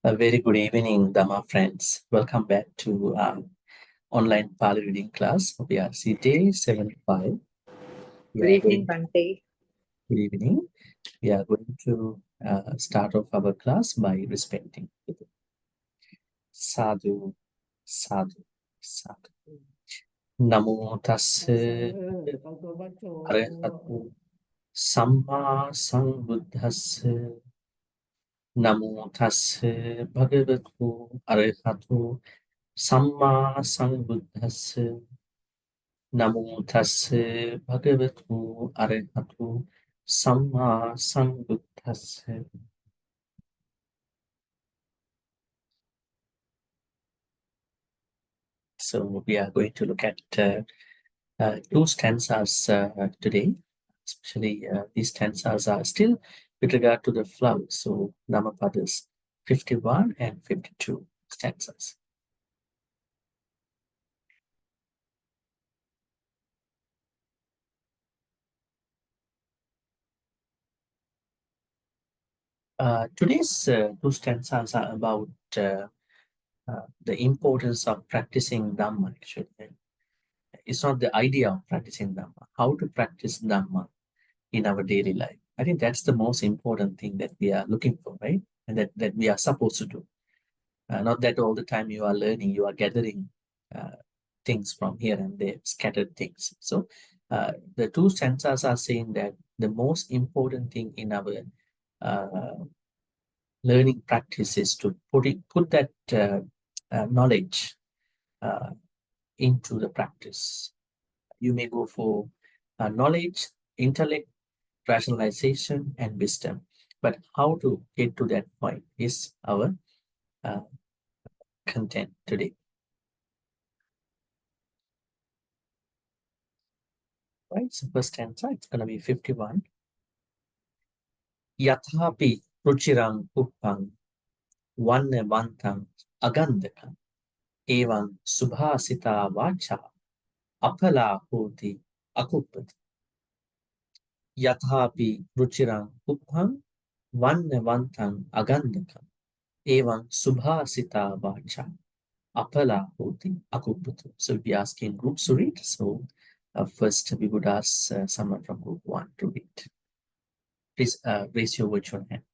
A very good evening, Dhamma friends. Welcome back to online Pali reading class. We are day 75. Good evening, Bhante. Good evening. We are going to start off our class by respecting people. Sadhu, sadhu, sadhu. Namo tassa arahatu samma sambuddhassa. Namo tassa bhagavatu arahatu samma sambuddhassa. Namo tassa bhagavatu arahatu samma sambuddhassa. So we are going to look at two stanzas today. Especially these stanzas are still with regard to the flow. So Dhammapadas 51 and 52 stanzas. Today's two stanzas are about the importance of practicing Dhamma, actually. It's not the idea of practicing Dhamma, how to practice Dhamma in our daily life. I think that's the most important thing that we are looking for, right? And that we are supposed to do. Not that all the time you are learning, you are gathering things from here and there, scattered things. So the two stanzas are saying that the most important thing in our learning practice is to put that knowledge into the practice. You may go for knowledge, intellect, rationalization, and wisdom. But how to get to that point is our content today. Right, so first stanza, it's going to be 51. Yathapi ruchirang uppang vannavantang agandakam evam subhasita vacha apala hoti akupati. Yathapi ruchirang uppang vannavantang agandakam evam subhasita vacha apala hoti akupati. So we ask in groups to read. So first we would ask someone from group 1 to read. Please raise your virtual hand.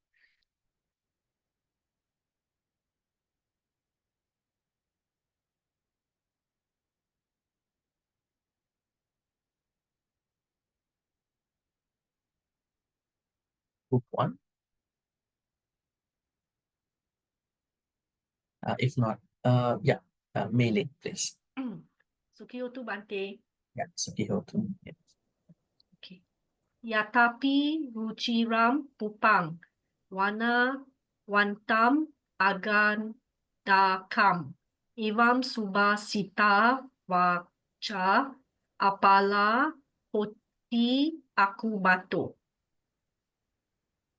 Group 1. If not, Mei Ling, please. Sukihotu Bhante. Yeah, Sukihotu. Yes. Okay. Yatapi ruciram pupang wana wantam agan dakam evam subhasita vacha apala hoti akubato.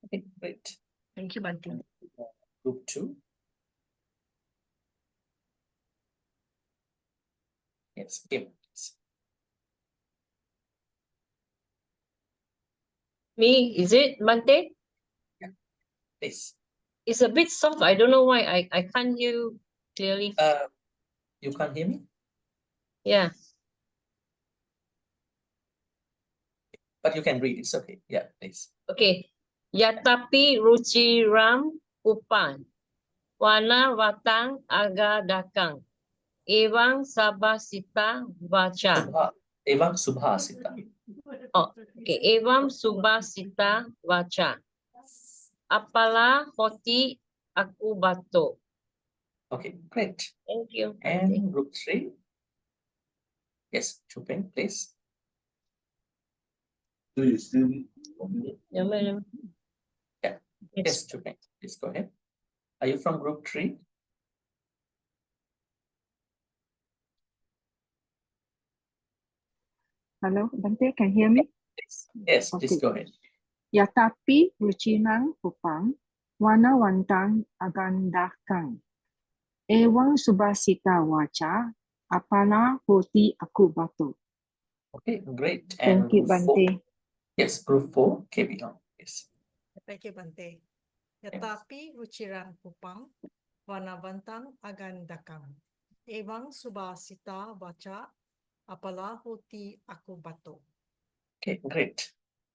Okay, great. Thank you, Bhante. Group 2. Yes, Kim. Me, is it, Bhante? Yeah, please. It's a bit soft. I don't know why. I can't hear you clearly. You can't hear me? Yeah. But you can read. It's okay. Yeah, please. Okay. Yatapi ruciram upan. Wana watang aga dakang. Evam sabasita vacha. Evam subhasita. Oh, okay. Evam subhasita vacha. Apala hoti akubato. Okay, great. Thank you. And group 3. Yes, Chupin, please. Yeah. Yes, Chupin, please go ahead. Are you from group 3? Hello, Bhante, can you hear me? Yes, please go ahead. Yatapi rucinang pupang, wana wantang agandakang. Ewang subhasita vacha, apana hoti akubato. Okay, great. And thank you, Bhante. Yes, group 4, KB on. Yes. Thank you, Bhante. Yatapi rucirang pupang, Vanavantang agandakang. Ewang subasita vacha apala hoti aku bato. Okay, great.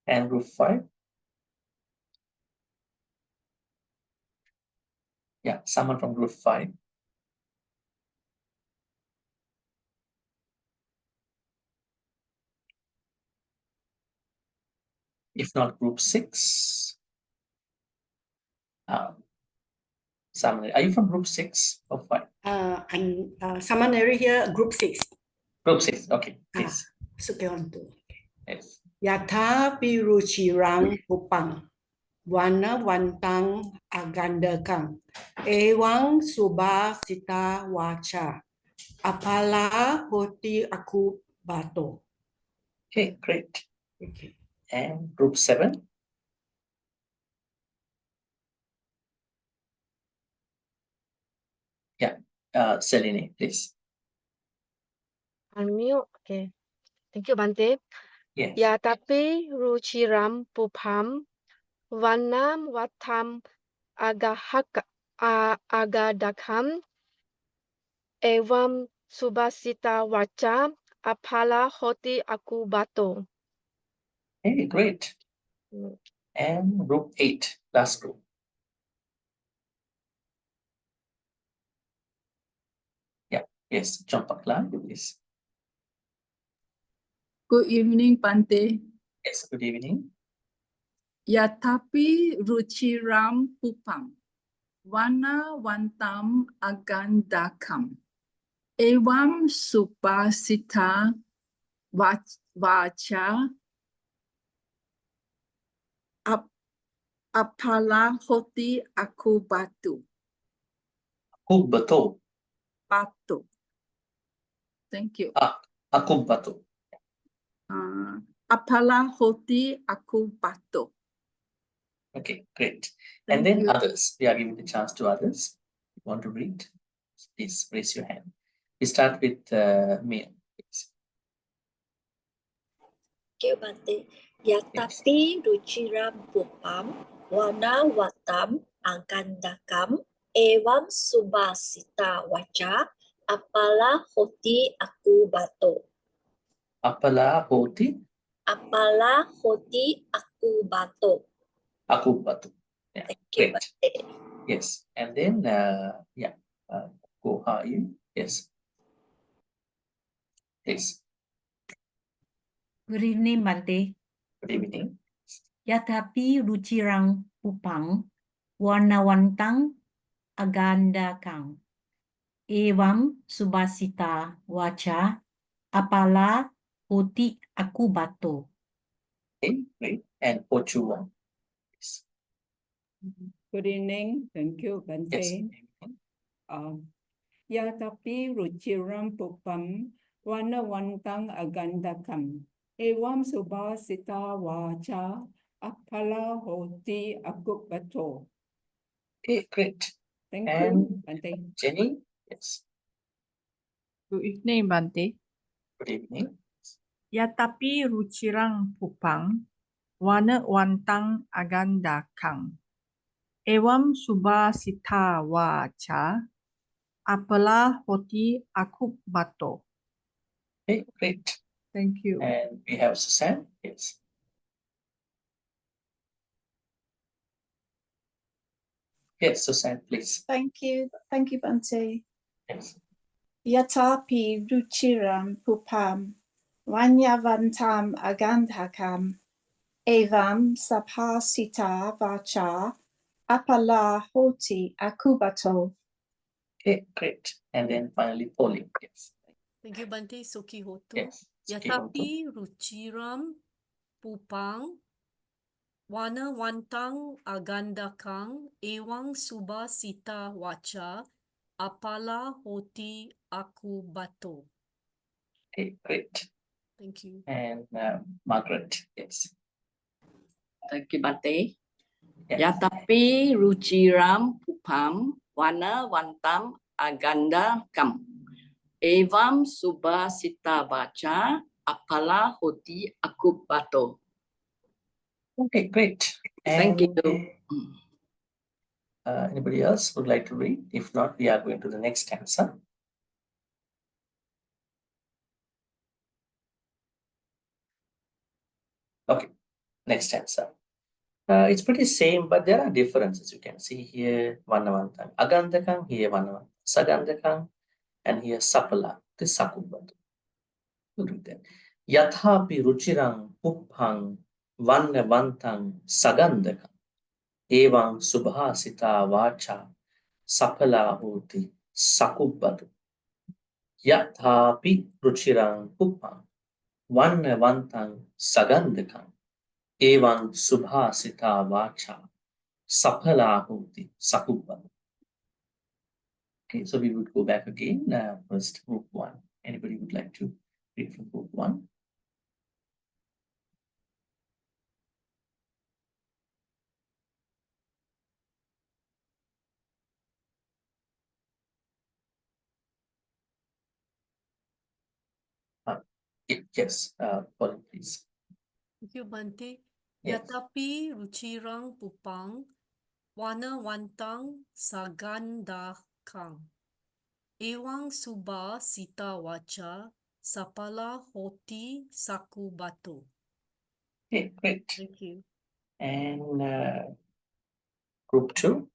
And group 5? Yeah, someone from group 5. If not group 6. Someone, are you from group 6 or 5? I'm Samaneri here, group 6. Group 6, okay, please. Sukyonto. Yes. Yatha piruchirang upang. Wana wantang agandakang. Ewang subasita wacha. Apala hoti aku bato. Okay, great. Okay. And group 7? Yeah, Celine, please. Unmute. Okay. Thank you, Bhante. Yes. Yatapi ruchiram pupam vanam vatam agadakam evam subasita vacha apala hoti aku bato. Hey, great. And group 8, last group. Yeah, yes, John Pakla, please. Good evening, Bhante. Yes, good evening. Yatapi ruchiram pupam, wana wantam agandakam, evam supasita vacha apala hoti aku batu. Aku bato. Batu. Thank you. Aku bato. Apala hoti aku batu. Okay, great. Thank And then you. others, we are giving the chance to others. You want to read? Please raise your hand. We start with Mia. Please. Okay, Bhante. Yatapi ruchiram pupam, wana watam agandakam, evam subasita wacha, apala hoti aku bato. Apala hoti Apala hoti aku bato. aku bato. Yeah, Thank you, great. Bhante. Yes, and then go high. Yes, please. Good evening, Bhante. Good evening. Yatapi ruchirang pupang, warnawantang agandakang. Evam subasita wacha, apala hoti aku bato. Okay, great. And Ochuan. Yes. Good evening. Thank you, Bhante. Yatapi ruchiram pupam wana wantang agandakam. Evam subasita wacha apala hoti aku bato. Okay, great. Thank And you, Bhante. Jenny. Yes. Good evening, Bhante. Good evening. Yatapi ruchirang pupang, wana wantang agandakang. Evam subasita wacha, apala hoti aku bato. Okay, great. Thank you. And we have Susan. Yes. Yes, Susan, please. Thank you, Bhante. Yes. Yatapi ruchiram pupam, vanyavantam agandhakam, evam sapasita vacha, apala hoti akubato. Okay, great. And then finally, Polly. Yes. Thank you, Bhante. Suki Hoto. Yes. Yatapi ruchiram pupang, wana wantang agandakang, ewang subasita wacha, apala hoti aku bato. Okay, great. Thank you. And Margaret. Yes. Thank you, Bhante. Yatapi ruchiram pupam wana wantam agandakam. Evam subasita bacha apala hoti aku bato. Okay, great. Thank you. Anybody else would like to read? If not, we are going to the next stanza. Okay, next stanza. It's pretty same, but there are differences. You can see here Vanavantang Agandakang, here Vanavantang Sagandakang, and here Sapala, this Sakubatu. We'll read that. Yathapi Ruchirang Puphang Vanavantang Sagandakang Evang Subhasita Vacha Sapala Huti Sakubatu. Yathapi Ruchirang Puphang Vanavantang Sagandakang Evan Subhasita Vacha Sapala Huti Sakubatu. Okay, so we would go back again. First, group 1. Anybody would like to read from group 1? Yes, Pauline, please. Thank you, Bhante. Yes. Yatapi ruchirang pupang, wana wantang sagandakang. Ewang suba sita wacha, sapala hoti sakubato. Okay, great. Thank you. And group 2.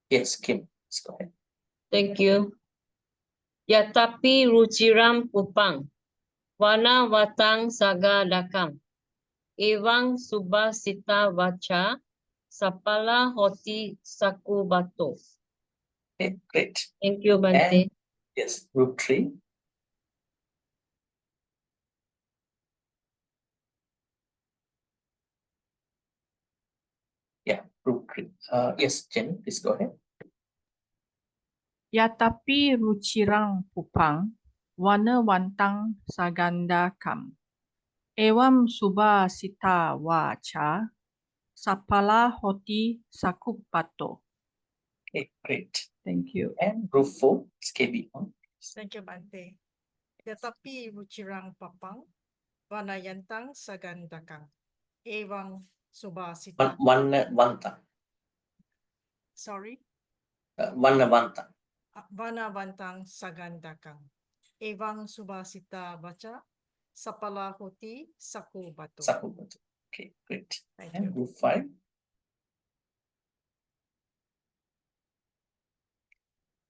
Yes, Kim, let's go ahead. Thank you. Yatapi ruchiram pupang, wana watang saga dakang, ewang subasita vacha, sapala hoti sakubato. Okay, great. Thank you, Bhante. And yes, group 3. Yeah, group 3. Yes, Jenny, please go ahead. Yatapi ruchirang pupang, wana wantang sagandakam. Evam suba sita wacha, sapala hoti sakupato. Okay, great. Thank you. And group 4, it's KB on. Thank you, Bhante. Yatapi ruchirang papang, vanayantang sagandakang. Evang subasita. Vanavantang. Sorry? Vanavantang. Vanavantang sagandakang. Evang subasita vacha. Sapala hoti sakubato. Sakubato. Okay, great. Thank And you. group 5.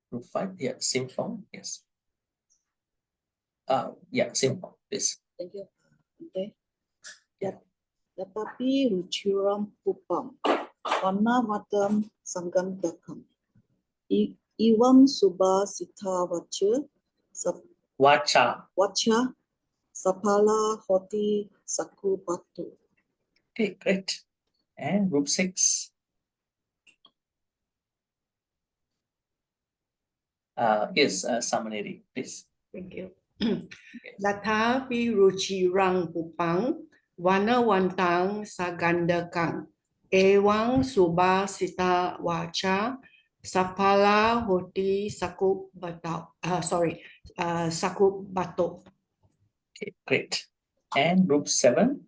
Group 5, yeah, same form, yes. Yeah, same form, please. Thank you. Okay. Yeah. Yatapi ruchiram pupam, wana vatam sangandakam. Ivam suba sita vacha, sapala hoti sakubatu. Okay, great. And group 6. Yes, Samaneri, please. Thank you. Yathapi ruchirang pupang, vanavantang sagandakang. Ewang subasita vacha, sapala hoti sakubato. Sakubato. Okay, great. And group 7.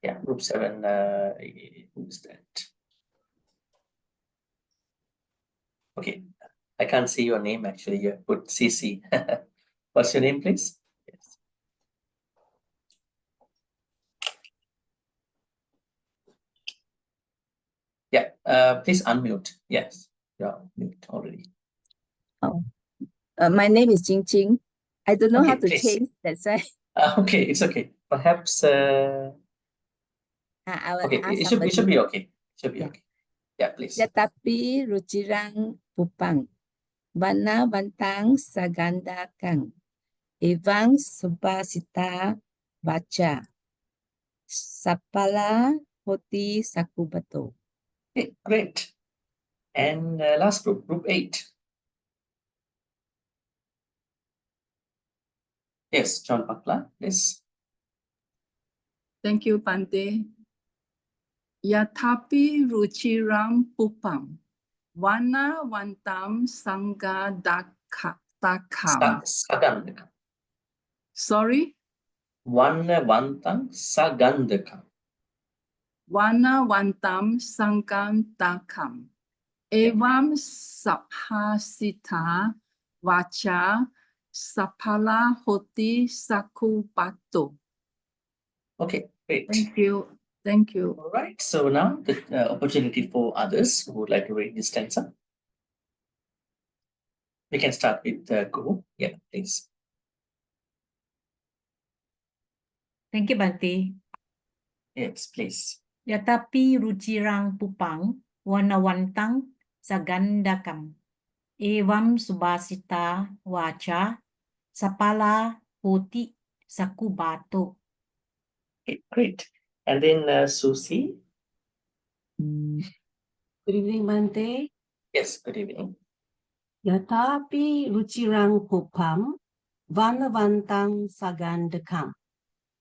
Yeah, group 7, who is that? Okay, I can't see your name actually. You put CC. What's your name, please? Yes. Yeah, please unmute. Yes, you're mute already. Oh, my name is Jing Jing. I don't know Okay, how to please. change. That's why. Okay, it's okay. Perhaps. I will Okay, ask it should be somebody. okay. Should be Yeah. okay. Yeah, please. Yatapi ruchirang pupang, vana vantang sagandakang, evang subasita vacha, sapala hoti sakubato. Okay, great. And last group, group 8. Yes, John Pakla, please. Thank you, Bhante. Yatapi ruchiram pupam, Wana wantam sangha dakam. Sagandakam. Sorry? Wana wantam sagandakam. Wana wantam sangam dakam. Evam saphasita vacha sapala hoti sakupato. Okay, great. Thank you. Thank you. All right. So now the opportunity for others who would like to read this stanza. We can start with Guru. Yeah, please. Thank you, Bhante. Yes, please. Yatapi rucirang pupang wanawantang sagandakam. Evam subasita wacha sapala hoti sakubato. Okay, great. And then Susi. Good evening, Bhante. Yes, good evening. Yatapi rucirang pupam vanavantang sagandakam.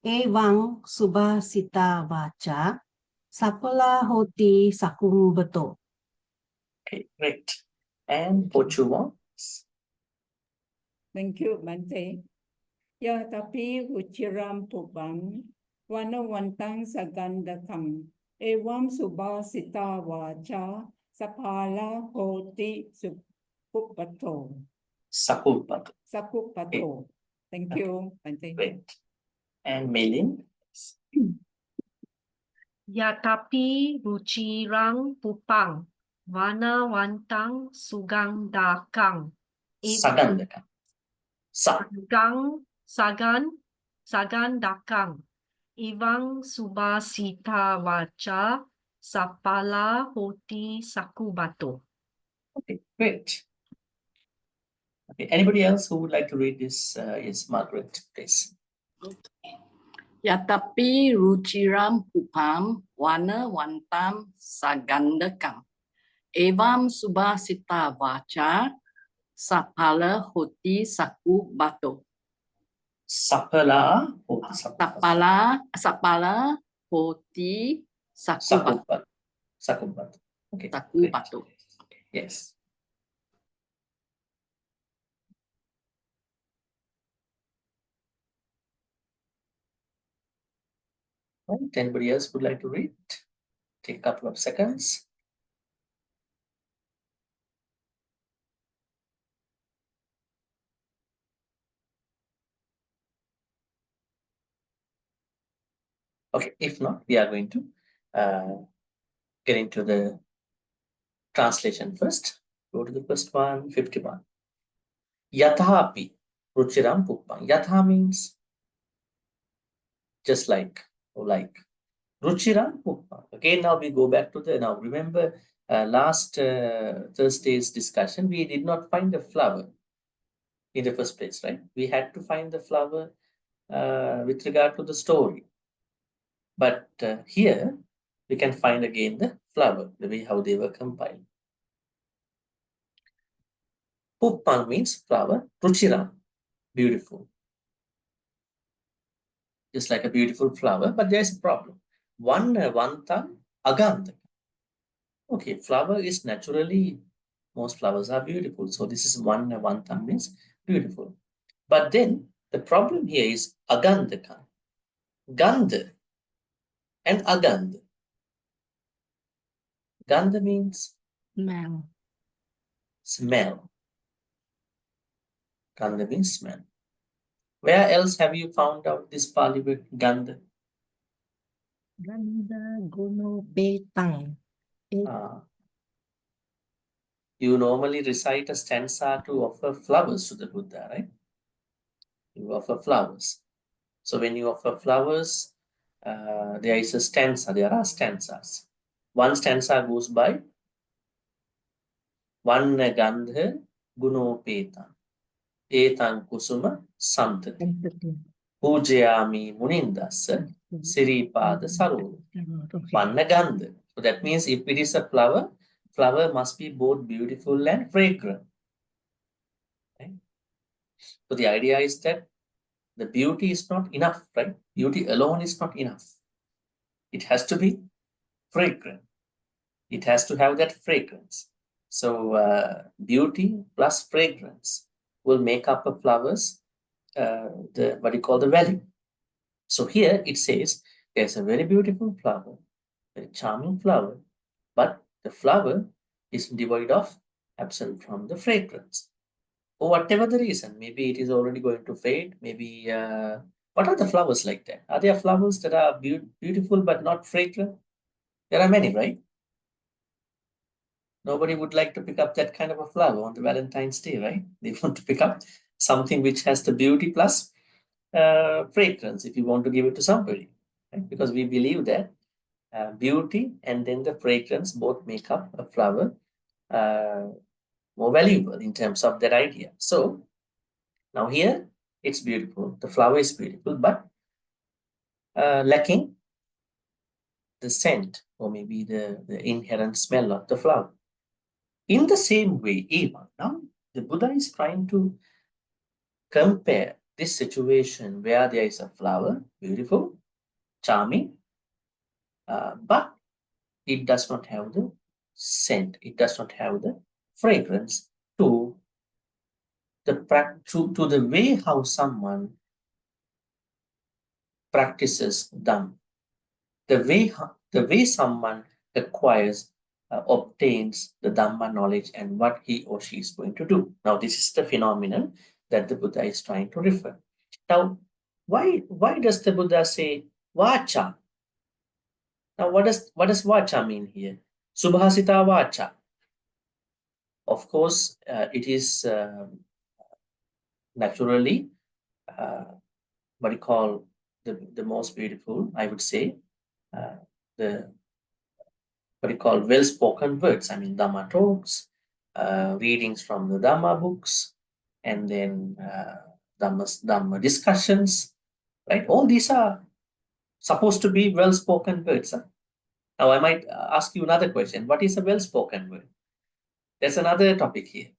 Evang subhasita vacha sapala hoti sakumbato. Okay, great. And Pochuwa. Thank you, Bhante. Yatapi ruciram pupam vanavantang sagandakam. Evam subhasita vacha sapala hoti sakupato. Sakupato. Sakupato. Thank you, Bhante. Great. And Melin. Yatapi rucirang pupang wanawantang sugandakang. Sagandakam. Sagandakang. Ivang subasita wacha sapala hoti sakubato. Okay, great. Okay, anybody else who would like to read this? Yes, Margaret, please. Yatapi ruciram pupam wanawantam sagandakam. Evam subhasita vacha sapala hoti sakubato. Sapala hoti sakubato. Sakubato. Okay. Sakubato. Yes. Right. Anybody else would like to read? Take a couple of seconds. Okay, if not, we are going to get into the translation first. Go to the first one, 51. Yathapi ruchiram pupang. Yatha means just like, or like. Ruchiram pupang. Again, now we go back to the, now remember last Thursday's discussion, we did not find the flower in the first place, right? We had to find the flower with regard to the story. But here, we can find again the flower, the way how they were compiled. Puppang means flower, ruchiram, beautiful. Just like a beautiful flower, but there's a problem. Vanavantang agandha. Okay, flower is naturally, most flowers are beautiful. So this is vanavantang means beautiful. But then the problem here is agandhaka. Gandha and agandha. Gandha means smell. Gandha means smell. Where else have you found out this Pali word gandha? Ganda guno betang. You normally recite a stanza to offer flowers to the Buddha, right? You offer flowers. So when you offer flowers, there is a stanza. There are stanzas. One stanza goes by Vanna Gandha Gunopeta Etang Kusuma Santati Pujayami Munindasa Siripada Saru Vanna Gandha. So that means if it is a flower, flower must be both beautiful and fragrant. Okay? So the idea is that the beauty is not enough, right? Beauty alone is not enough. It has to be fragrant. It has to have that fragrance. So beauty plus fragrance will make up a flower's what you call the value. So here it says there's a very beautiful flower, very charming flower, but the flower is devoid of, absent from the fragrance. For whatever the reason, maybe it is already going to fade. Maybe what are the flowers like that? Are there flowers that are beautiful but not fragrant? There are many, right? Nobody would like to pick up that kind of a flower on the Valentine's Day, right? They want to pick up something which has the beauty plus fragrance if you want to give it to somebody, right? Because we believe that beauty and then the fragrance both make up a flower more valuable in terms of that idea. So now here it's beautiful, the flower is beautiful, but lacking the scent or maybe the inherent smell of the flower. In the same way, even now the Buddha is trying to compare this situation where there is a flower, beautiful, charming, but it does not have the scent, it does not have the fragrance to the way how someone practices Dhamma, the way someone acquires, obtains the Dhamma knowledge and what he or she is going to do. Now, this is the phenomenon that the Buddha is trying to refer. Now, why does the Buddha say vacha? Now, what does vacha mean here? Subhasita vacha. Of course, it is naturally what you call the most beautiful, I would say, the what you call well-spoken words. I mean, Dhamma talks, readings from the Dhamma books, and then Dhamma discussions, right? All these are supposed to be well-spoken words. Huh? Now, I might ask you another question. What is a well-spoken word? There's another topic here.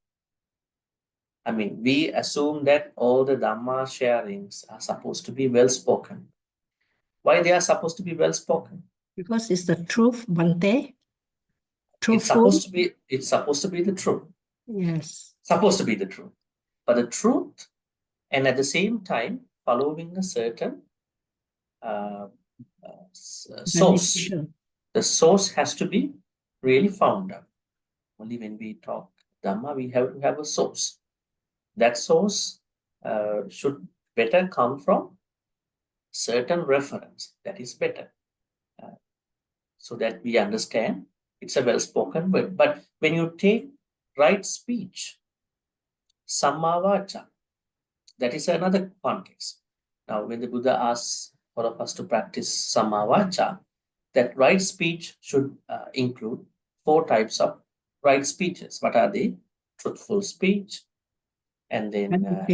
I mean, we assume that all the Dhamma sharings are supposed to be well-spoken. Why they are supposed to be well-spoken? Because it's the truth, Bhante. It's supposed to be the truth. Yes. Supposed to be the truth. But the truth, and at the same time, following a certain source. The source has to be really found out. Only when we talk Dhamma, we have to have a source. That source should better come from certain reference. That is better. So that we understand it's a well-spoken word. But when you take right speech, samma vacha, that is another context. Now, when the Buddha asks all of us to practice samma vacha, that right speech should include 4 types of right speeches. What are they? Truthful speech, and then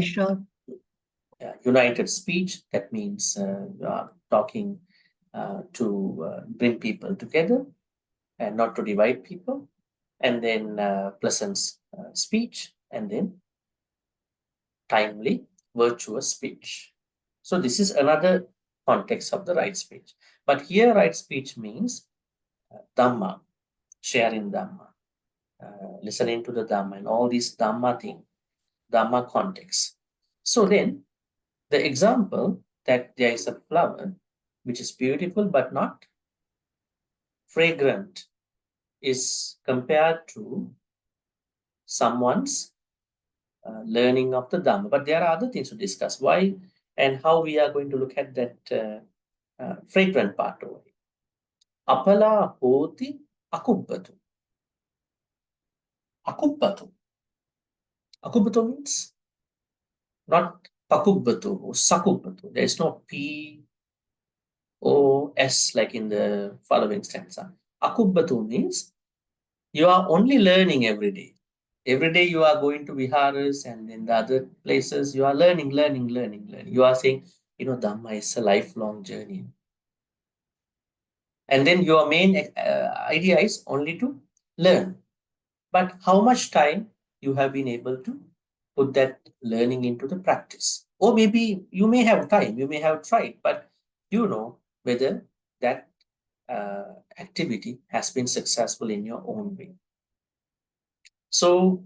united speech. That means talking to bring people together and not to divide people, and then pleasant speech, and then timely, virtuous speech. So this is another context of the right speech. But here right speech means Dhamma, sharing Dhamma, listening to the Dhamma, and all these Dhamma thing, Dhamma context. So then the example that there is a flower which is beautiful but not fragrant is compared to someone's learning of the Dhamma. But there are other things to discuss. Why and how we are going to look at that fragrant part over here. Apala hoti akubbatu. Akubbatu. Akubbatu means not pakubbatu or sakubbatu. There is no P O S like in the following stanza. Akubbatu means you are only learning every day. Every day you are going to viharas and in the other places you are learning. You are saying, Dhamma is a lifelong journey. And then your main idea is only to learn. But how much time you have been able to put that learning into the practice? Or maybe you may have time, you may have tried, but you know whether that activity has been successful in your own way. So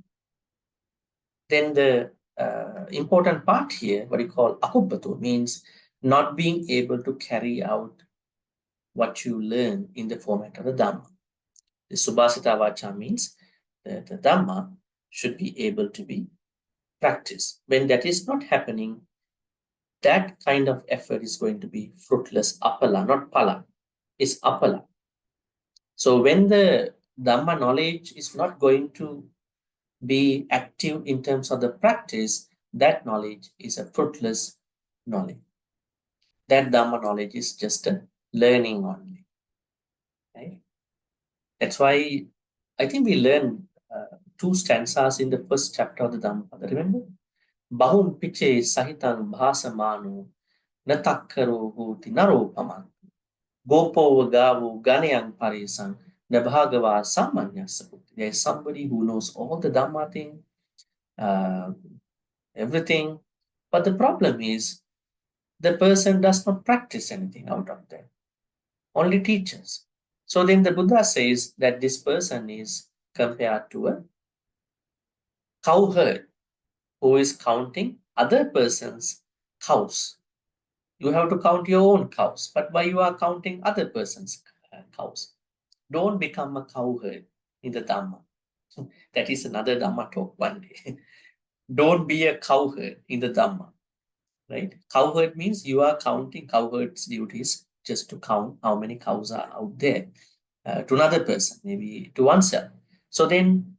then the important part here, what you call akubbatu, means not being able to carry out what you learn in the format of the Dhamma. The Subhasita Vacha means that the Dhamma should be able to be practiced. When that is not happening, that kind of effort is going to be fruitless, apala, not pala. It's apala. So when the Dhamma knowledge is not going to be active in terms of the practice, that knowledge is a fruitless knowledge. That Dhamma knowledge is just a learning only. Right? That's why I think we learned 2 stanzas in the first chapter of the Dhammapada. Remember? Bahum piche sahitang bhasamanu natakkaro huti naropaman. Gopo gavu ganayang parisang nabhagava samanya saputi. There is somebody who knows all the Dhamma thing, everything. But the problem is the person does not practice anything out of that. Only teaches. So then the Buddha says that this person is compared to a cowherd who is counting other person's cows. You have to count your own cows, but why you are counting other person's cows? Don't become a cowherd in the Dhamma. That is another Dhamma talk one day. Don't be a cowherd in the Dhamma. Right? Cowherd means you are counting. Cowherd's duty is just to count how many cows are out there to another person, maybe to oneself. So then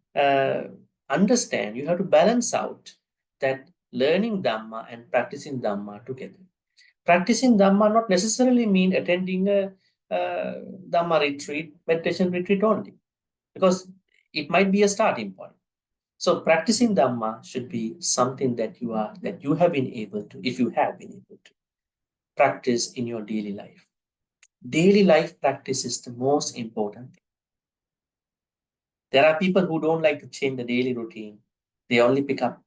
understand, you have to balance out that learning Dhamma and practicing Dhamma together. Practicing Dhamma not necessarily mean attending a Dhamma retreat, meditation retreat only, because it might be a starting point. So practicing Dhamma should be something that you have been able to, if you have been able to, practice in your daily life. Daily life practice is the most important thing. There are people who don't like to change the daily routine. They only pick up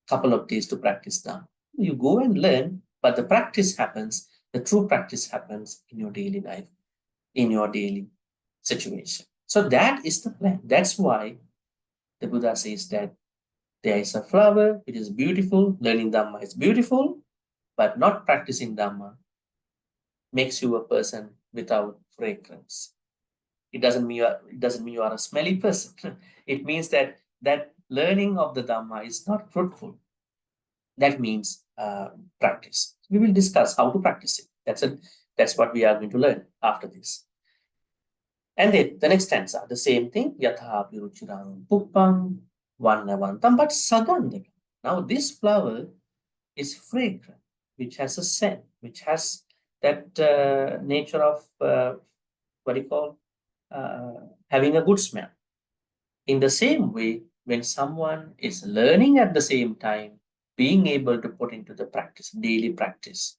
a couple of days to practice Dhamma. You go and learn, but the practice happens, the true practice happens in your daily life, in your daily situation. So that is the plan. That's why the Buddha says that there is a flower, it is beautiful, learning Dhamma is beautiful, but not practicing Dhamma makes you a person without fragrance. It doesn't mean you are a smelly person. It means that learning of the Dhamma is not fruitful. That means practice. We will discuss how to practice it. That's what we are going to learn after this. And then the next stanza, the same thing. Yatha piruchirang puppang vannavantam, but sagandham. Now this flower is fragrant, which has a scent, which has that nature of what do you call having a good smell. In the same way, when someone is learning at the same time, being able to put into the practice, daily practice,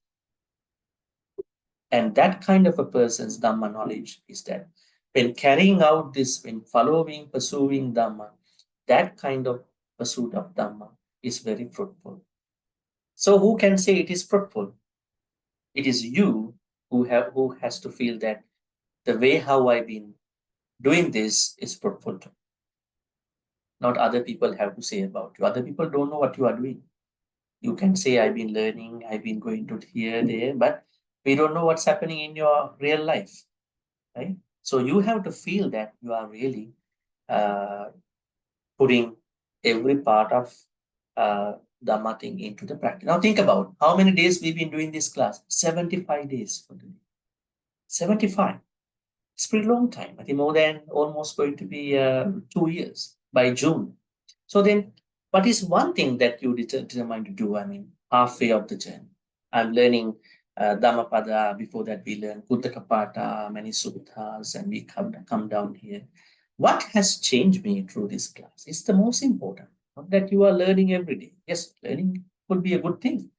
and that kind of a person's Dhamma knowledge is that when carrying out this, when following, pursuing Dhamma, that kind of pursuit of Dhamma is very fruitful. So who can say it is fruitful? It is you who has to feel that the way how I've been doing this is fruitful to me. Not other people have to say about you. Other people don't know what you are doing. You can say, I've been learning, I've been going to here, there, but we don't know what's happening in your real life, right? So you have to feel that you are really putting every part of Dhamma thing into the practice. Now think about how many days we've been doing this class. 75 days for today. 75. It's a pretty long time. I think more than almost going to be 2 years by June. So then, what is one thing that you determined to do? I mean, halfway of the journey. I'm learning Dhammapada. Before that, we learn Kuttakapada, many suttas, and we come down here. What has changed me through this class? It's the most important. Not that you are learning every day. Yes, learning could be a good thing,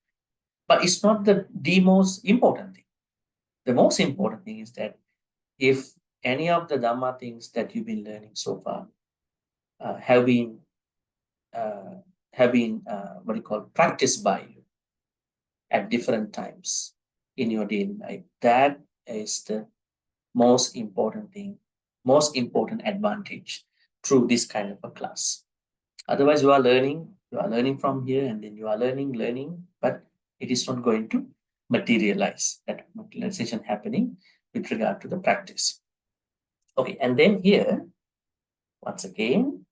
but it's not the most important thing. The most important thing is that if any of the Dhamma things that you've been learning so far have been what you call practiced by you at different times in your daily life, that is the most important thing, most important advantage through this kind of a class. Otherwise, you are learning from here, and then you are learning, but it is not going to materialize, that materialization happening with regard to the practice. Okay, and then here, once again,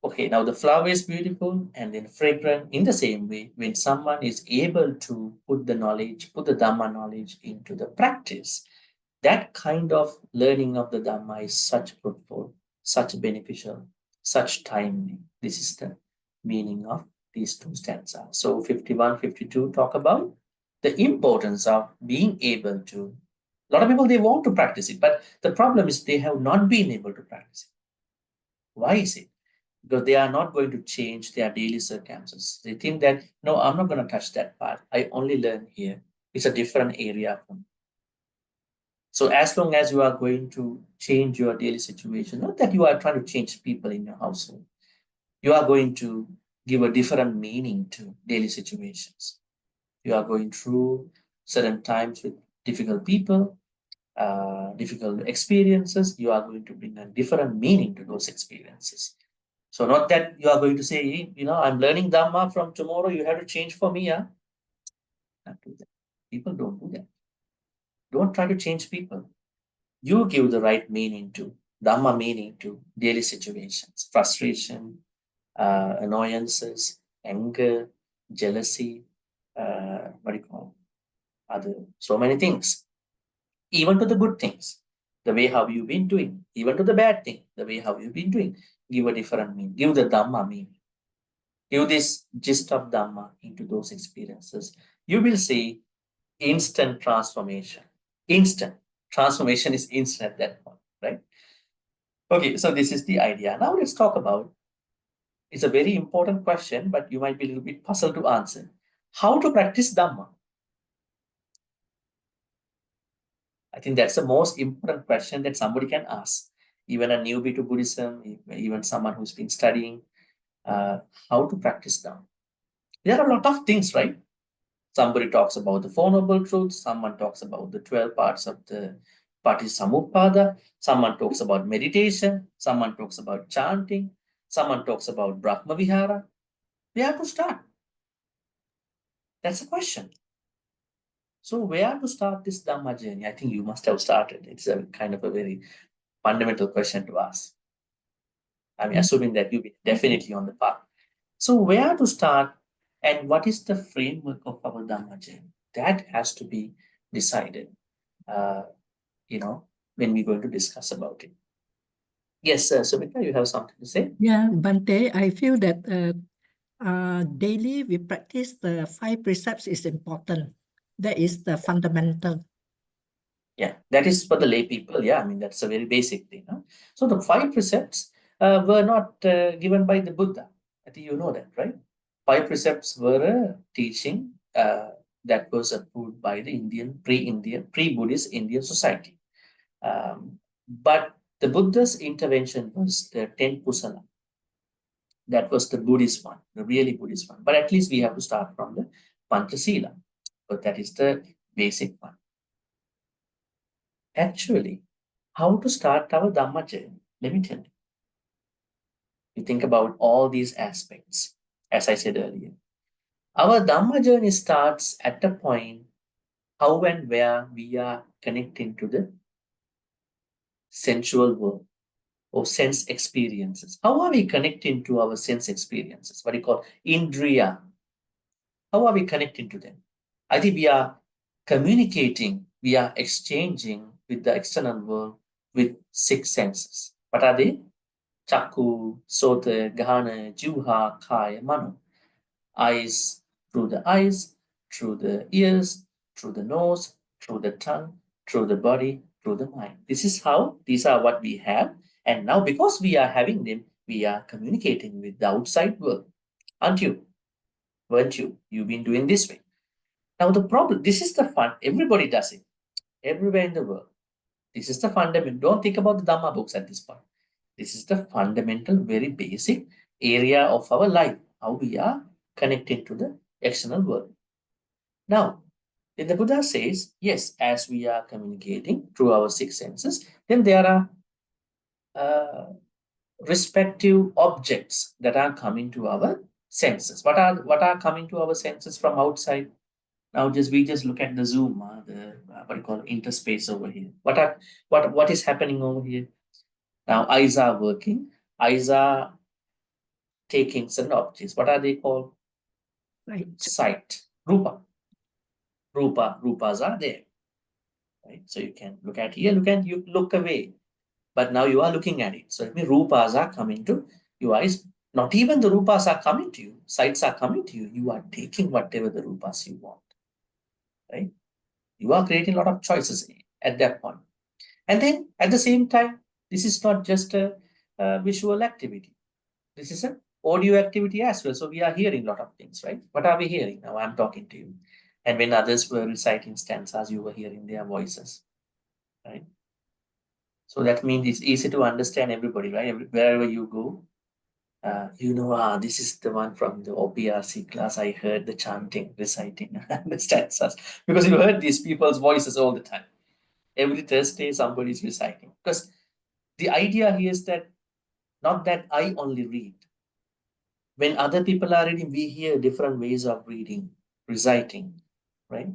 okay, now the flower is beautiful and then fragrant. In the same way, when someone is able to put the Dhamma knowledge into the practice, that kind of learning of the Dhamma is such fruitful, such beneficial, such timely. This is the meaning of these two stanzas. So 51, 52 talk about the importance of being able to. A lot of people, they want to practice it, but the problem is they have not been able to practice it. Why is it? Because they are not going to change their daily circumstances. They think that, no, I'm not going to touch that part. I only learn here. It's a different area for me. So as long as you are going to change your daily situation, not that you are trying to change people in your household, you are going to give a different meaning to daily situations. You are going through certain times with difficult people, difficult experiences. You are going to bring a different meaning to those experiences. So not that you are going to say, I'm learning Dhamma from tomorrow, you have to change for me. Not do that. People don't do that. Don't try to change people. You give the right meaning to, Dhamma meaning to daily situations, frustration, annoyances, anger, jealousy, so many things. Even to the good things, the way how you've been doing, even to the bad thing, the way how you've been doing, give a different meaning, give the Dhamma meaning. Give this gist of Dhamma into those experiences. You will see instant transformation. Instant. Transformation is instant at that point, right? Okay, so this is the idea. Now let's talk about, it's a very important question, but you might be a little bit puzzled to answer. How to practice Dhamma? I think that's the most important question that somebody can ask. Even a newbie to Buddhism, even someone who's been studying, how to practice Dhamma. There are a lot of things, right? Somebody talks about the Four Noble Truths, someone talks about the 12 parts of the Paticamuppada, someone talks about meditation, someone talks about chanting, someone talks about Brahma Vihara. Where to start? That's the question. So where to start this Dhamma journey? I think you must have started. It's a kind of a very fundamental question to ask. I'm assuming that you'll be definitely on the path. So where to start and what is the framework of our Dhamma journey? That has to be decided, when we're going to discuss about it. Yes, Sumita, you have something to say? Yeah, Bhante, I feel that daily we practice the 5 precepts is important. That is the fundamental. Yeah, that is for the lay people. Yeah, I mean, that's a very basic thing. Huh? So the 5 precepts were not given by the Buddha. I think you know that, right? 5 precepts were a teaching that was approved by the pre-Buddhist Indian society. But the Buddha's intervention was the 10 kusala. That was the Buddhist one, the really Buddhist one. But at least we have to start from the Panchasila. But that is the basic one. Actually, how to start our Dhamma journey? Let me tell you. You think about all these aspects, as I said earlier. Our Dhamma journey starts at the point how and where we are connecting to the sensual world or sense experiences. How are we connecting to our sense experiences? What you call Indriya. How are we connecting to them? I think we are communicating, we are exchanging with the external world with 6 senses. What are they? Chakku, Sota, Gahana, Juha, Kaya, Mano. Eyes through the eyes, through the ears, through the nose, through the tongue, through the body, through the mind. These are what we have. And now because we are having them, we are communicating with the outside world. Aren't you? Weren't you? You've been doing this way. Now the problem, this is the fun, everybody does it. Everywhere in the world. This is the fundamental. Don't think about the Dhamma books at this point. This is the fundamental, very basic area of our life, how we are connected to the external world. Now, then the Buddha says, yes, as we are communicating through our 6 senses, then there are respective objects that are coming to our senses. What are coming to our senses from outside? Now we just look at the zoom, the what you call interspace over here. What is happening over here? Now eyes are working. Eyes are taking certain objects. What are they called? Sight. Rupas are there. Right? So you can look at here, you look away. But now you are looking at it. So it means rupas are coming to your eyes. Not even the rupas are coming to you. Sights are coming to you. You are taking whatever the rupas you want. Right? You are creating a lot of choices at that point. And then at the same time, this is not just a visual activity. This is an audio activity as well. So we are hearing a lot of things, right? What are we hearing? Now I'm talking to you. And when others were reciting stanzas, you were hearing their voices, right? So that means it's easy to understand everybody, right? Wherever you go, this is the one from the OPRC class. I heard the chanting, reciting, the stanzas, because you heard these people's voices all the time. Every Thursday, somebody's reciting. Because the idea here is that not that I only read. When other people are reading, we hear different ways of reading, reciting, right?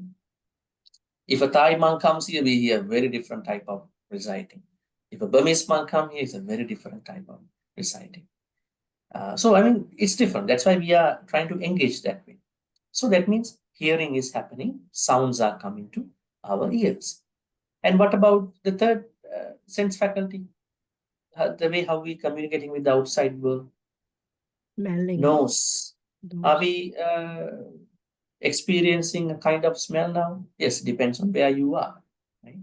If a Thai monk comes here, we hear a very different type of reciting. If a Burmese monk comes here, it's a very different type of reciting. So, I mean, it's different. That's why we are trying to engage that way. So that means hearing is happening, sounds are coming to our ears. And what about the third sense faculty? The way how we communicating with the outside world? Smelling. Nose. Are we experiencing a kind of smell now? Yes, depends on where you are. Right?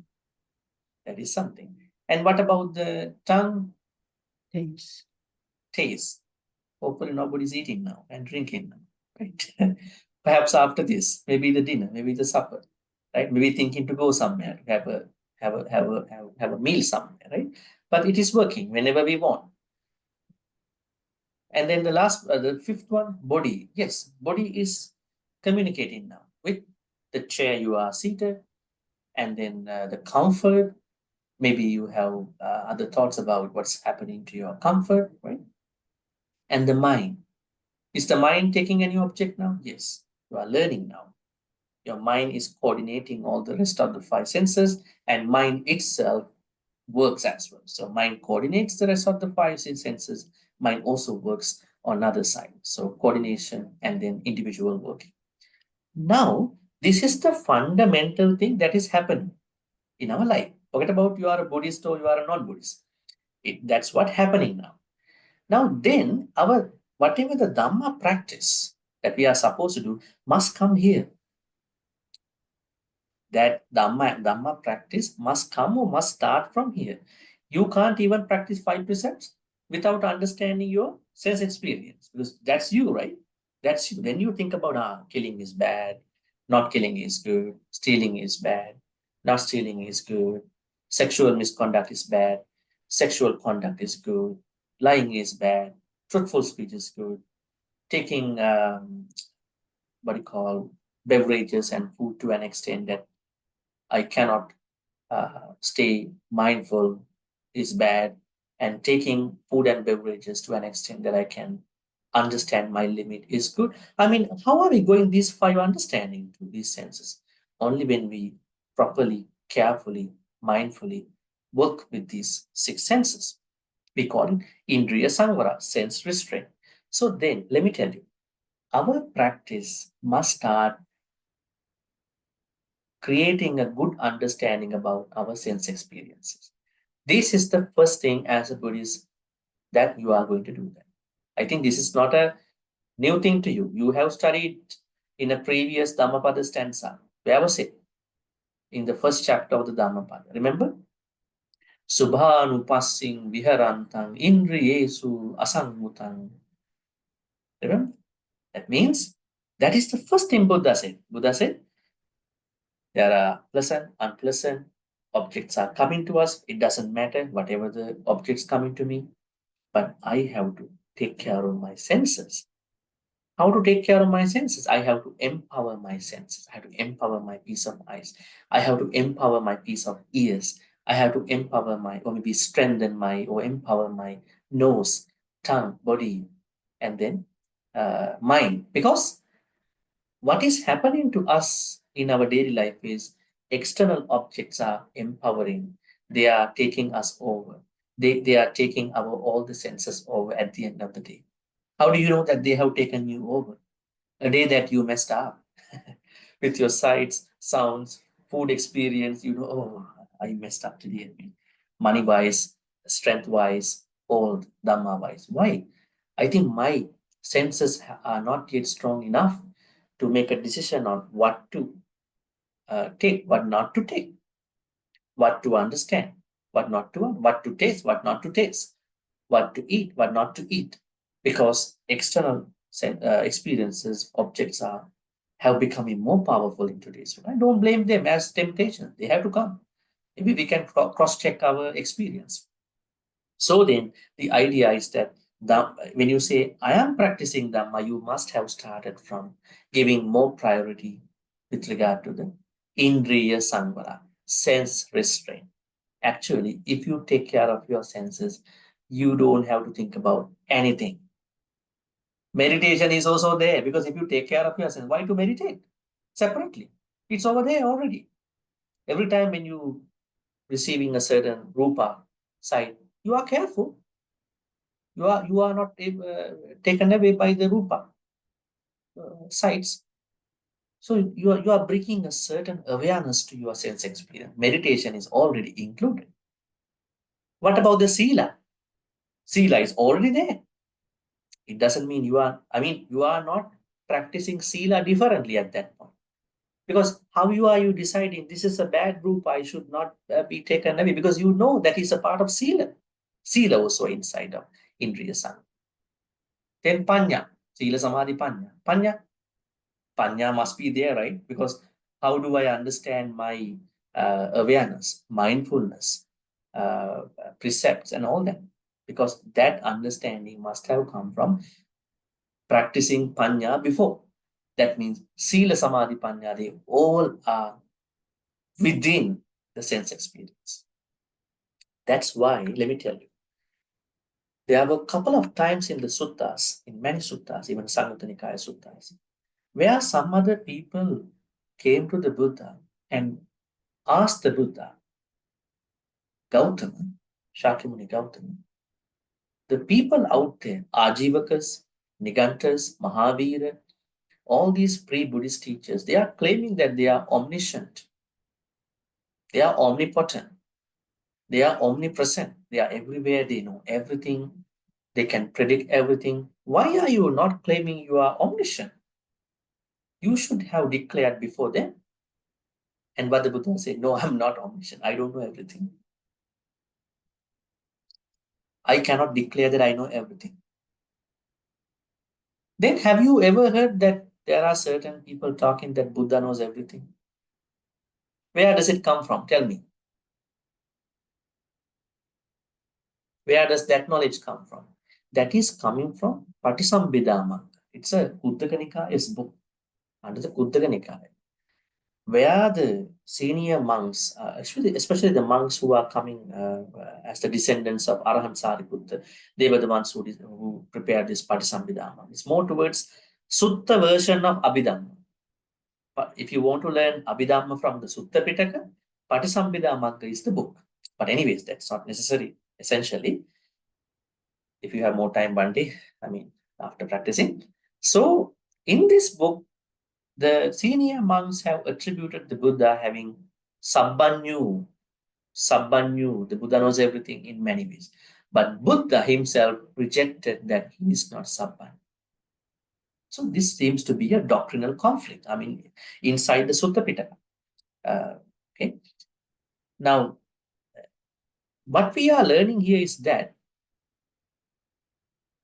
That is something. And what about the tongue? Taste. Taste. Hopefully nobody's eating now and drinking now. Right? Perhaps after this, maybe the dinner, maybe the supper, right? Maybe thinking to go somewhere, have a meal somewhere, right? But it is working whenever we want. And then the fifth one, body. Yes, body is communicating now with the chair you are seated, and then the comfort. Maybe you have other thoughts about what's happening to your comfort, right? And the mind. Is the mind taking any object now? Yes, you are learning now. Your mind is coordinating all the rest of the five senses, and mind itself works as well. So mind coordinates the rest of the five senses. Mind also works on other side. So coordination and then individual working. Now, this is the fundamental thing that is happening in our life. Forget about you are a Buddhist or you are a non-Buddhist. That's what's happening now. Now then, whatever the Dhamma practice that we are supposed to do must come here. That Dhamma practice must come or must start from here. You can't even practice 5 precepts without understanding your sense experience, because that's you, right? That's you. Then you think about killing is bad, not killing is good, stealing is bad, not stealing is good, sexual misconduct is bad, sexual conduct is good, lying is bad, truthful speech is good, taking beverages and food to an extent that I cannot stay mindful is bad, and taking food and beverages to an extent that I can understand my limit is good. I mean, how are we going these 5 understanding to these senses? Only when we properly, carefully, mindfully work with these 6 senses. We call it Indriya Samvara, sense restraint. So then, let me tell you, our practice must start creating a good understanding about our sense experiences. This is the first thing as a Buddhist that you are going to do that. I think this is not a new thing to you. You have studied in a previous Dhammapada stanza. Where was it? In the first chapter of the Dhammapada. Remember? Subhanupassing viharantang indriyesu asangmutang. Remember? That means that is the first thing Buddha said. Buddha said, there are pleasant, unpleasant objects are coming to us. It doesn't matter, whatever the objects coming to me, but I have to take care of my senses. How to take care of my senses? I have to empower my senses. I have to empower my piece of eyes. I have to empower my piece of ears. I have to empower or maybe strengthen or empower my nose, tongue, body, and then mind. Because what is happening to us in our daily life is external objects are empowering. They are taking us over. They are taking all the senses over at the end of the day. How do you know that they have taken you over? A day that you messed up with your sights, sounds, food experience, oh, I messed up today. Money wise, strength wise, old, Dhamma wise. Why? I think my senses are not yet strong enough to make a decision on what to take, what not to take, what to understand, what not to, what to taste, what not to taste, what to eat, what not to eat. Because external experiences, objects have becoming more powerful in today's world. I don't blame them as temptation. They have to come. Maybe we can cross-check our experience. So then the idea is that when you say, I am practicing Dhamma, you must have started from giving more priority with regard to the Indriya Samvara, sense restraint. Actually, if you take care of your senses, you don't have to think about anything. Meditation is also there, because if you take care of your senses, why to meditate separately? It's over there already. Every time when you receiving a certain rupa sight, you are careful. You are not taken away by the rupa sights. So you are bringing a certain awareness to your sense experience. Meditation is already included. What about the sila? Sila is already there. It doesn't mean you are not practicing sila differently at that point. Because how you deciding this is a bad group, I should not be taken away, because you know that is a part of sila. Sila also inside of Indriya Samvara. Then panya, sila samadhi panya. Panya must be there, right? Because how do I understand my awareness, mindfulness, precepts and all that? Because that understanding must have come from practicing panya before. That means sila samadhi panya, they all are within the sense experience. That's why, let me tell you, there were a couple of times in the suttas, in many suttas, even Samyutta Nikaya suttas, where some other people came to the Buddha and asked the Buddha, Gautama, Shakyamuni Gautama, the people out there, Ajivakas, Nigantas, Mahavira, all these pre-Buddhist teachers, they are claiming that they are omniscient, they are omnipotent, they are omnipresent, they are everywhere, they know everything, they can predict everything. Why are you not claiming you are omniscient? You should have declared before them. And what the Buddha said, no, I'm not omniscient, I don't know everything. I cannot declare that I know everything. Then have you ever heard that there are certain people talking that Buddha knows everything? Where does it come from? Tell me. Where does that knowledge come from? That is coming from Patisambhida Magga. It's a Kuddaka Nikaya's book under the Kuddaka Nikaya, where the senior monks, especially the monks who are coming as the descendants of Arahant Sariputta, they were the ones who prepared this Patisambhida Magga. It's more towards Sutta version of Abhidhamma. But if you want to learn Abhidhamma from the Sutta Pitaka, Patisambhida Magga is the book. But anyways, that's not necessary, essentially. If you have more time, Bhante, after practicing. So, in this book, the senior monks have attributed the Buddha having Sabbanyu. The Buddha knows everything in many ways. But Buddha himself rejected that he is not Sabban. So this seems to be a doctrinal conflict, inside the Sutta Pitaka. Okay. Now, what we are learning here is that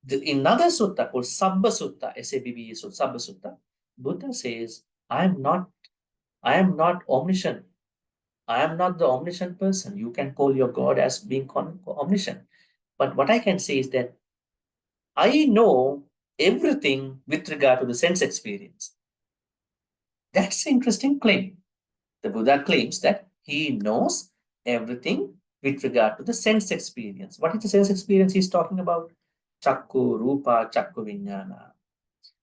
in another sutta called Sabba Sutta, S-A-B-B-A Sutta, Sabba Sutta, Buddha says, I am not omniscient. I am not the omniscient person. You can call your God as being omniscient. But what I can say is that I know everything with regard to the sense experience. That's an interesting claim. The Buddha claims that he knows everything with regard to the sense experience. What is the sense experience he's talking about? Chakku, Rupa, Chakku Vijnana.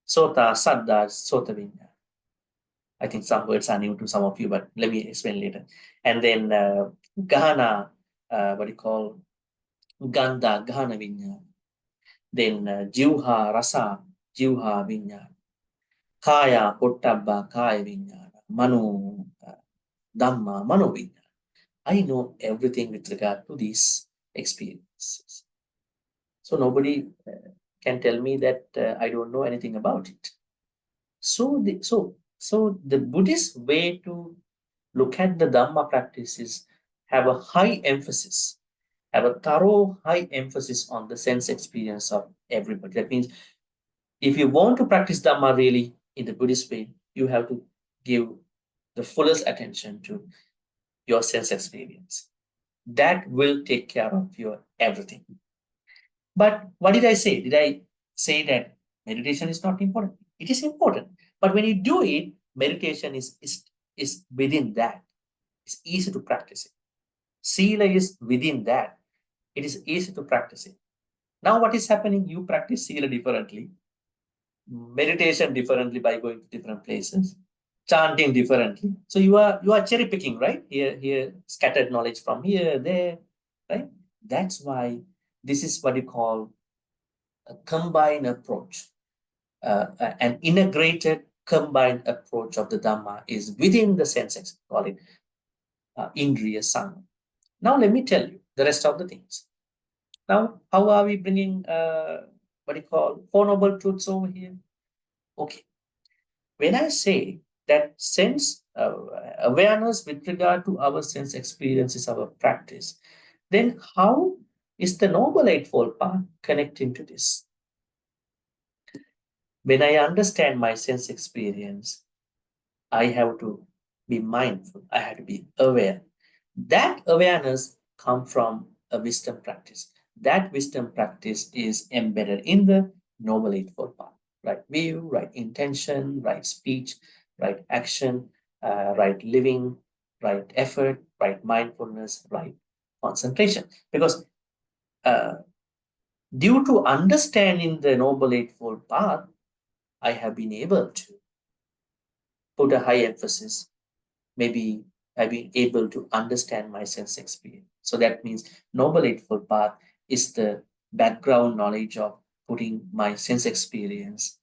Sota, Saddha, Sota Vijnana. I think some words are new to some of you, but let me explain later. And then Gahana, what do you call? Gandha, Gahana Vijnana. Then Jivha, Rasa, Jivha Vijnana. Kaya, Pottabha, Kaya Vijnana. Manu, Dhamma, Mano Vijnana. I know everything with regard to these experiences. So nobody can tell me that I don't know anything about it. So the Buddhist way to look at the Dhamma practices have a high emphasis, have a thorough high emphasis on the sense experience of everybody. That means if you want to practice Dhamma really in the Buddhist way, you have to give the fullest attention to your sense experience. That will take care of your everything. But what did I say? Did I say that meditation is not important? It is important. But when you do it, meditation is within that. It's easy to practice it. Sila is within that. It is easy to practice it. Now what is happening? You practice Sila differently, meditation differently by going to different places, chanting differently. So you are cherry picking, right? Here, scattered knowledge from here, there, right? That's why this is what you call a combined approach. An integrated combined approach of the Dhamma is within the senses, call it Indriya Sangha. Now let me tell you the rest of the things. Now, how are we bringing what you call Four Noble Truths over here? Okay. When I say that sense awareness with regard to our sense experience is our practice, then how is the Noble Eightfold Path connecting to this? When I understand my sense experience, I have to be mindful. I have to be aware. That awareness comes from a wisdom practice. That wisdom practice is embedded in the Noble Eightfold Path. Right view, right intention, right speech, right action, right living, right effort, right mindfulness, right concentration. Because due to understanding the Noble Eightfold Path, I have been able to put a high emphasis. Maybe I've been able to understand my sense experience. So that means Noble Eightfold Path is the background knowledge of putting my sense experience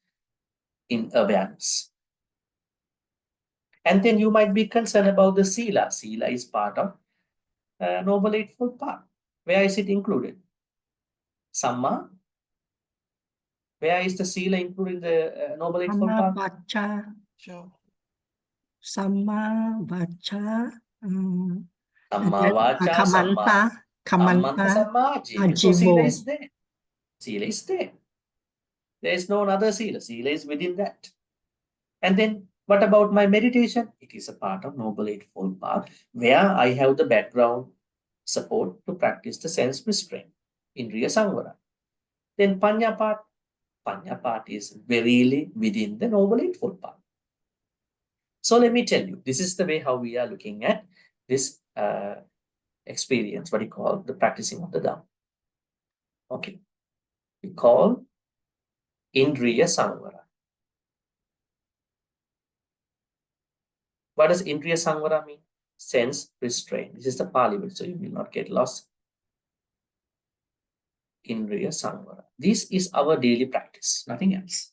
in awareness. And then you might be concerned about the Sila. Sila is part of Noble Eightfold Path. Where is it included? Samma. Where is the Sila included in the Noble Eightfold Sama Path? baca, Sure. sama baca, Samma vacha, samma kamanta, samma ajiva. So Sila ajivo. is there. Sila is there. There is no other Sila. Sila is within that. And then what about my meditation? It is a part of Noble Eightfold Path where I have the background support to practice the sense restraint, Indriya Samvara. Then Panya part is verily within the Noble Eightfold Path. So let me tell you, this is the way how we are looking at this experience, what we call the practicing of the Dhamma. Okay. We call Indriya Samvara. What does Indriya Samvara mean? Sense restraint. This is the Pali word, so you will not get lost. Indriya Samvara. This is our daily practice, nothing else.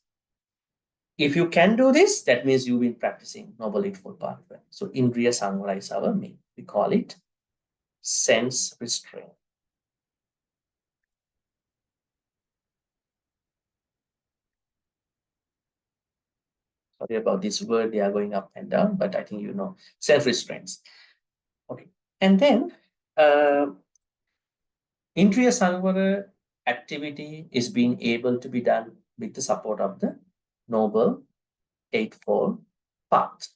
If you can do this, that means you've been practicing Noble Eightfold Path. So Indriya Samvara is our main. We call it sense restraint. Sorry about this word, they are going up and down, but I think you know, self-restraints. Okay. And then Indriya Samvara activity is being able to be done with the support of the Noble Eightfold Path.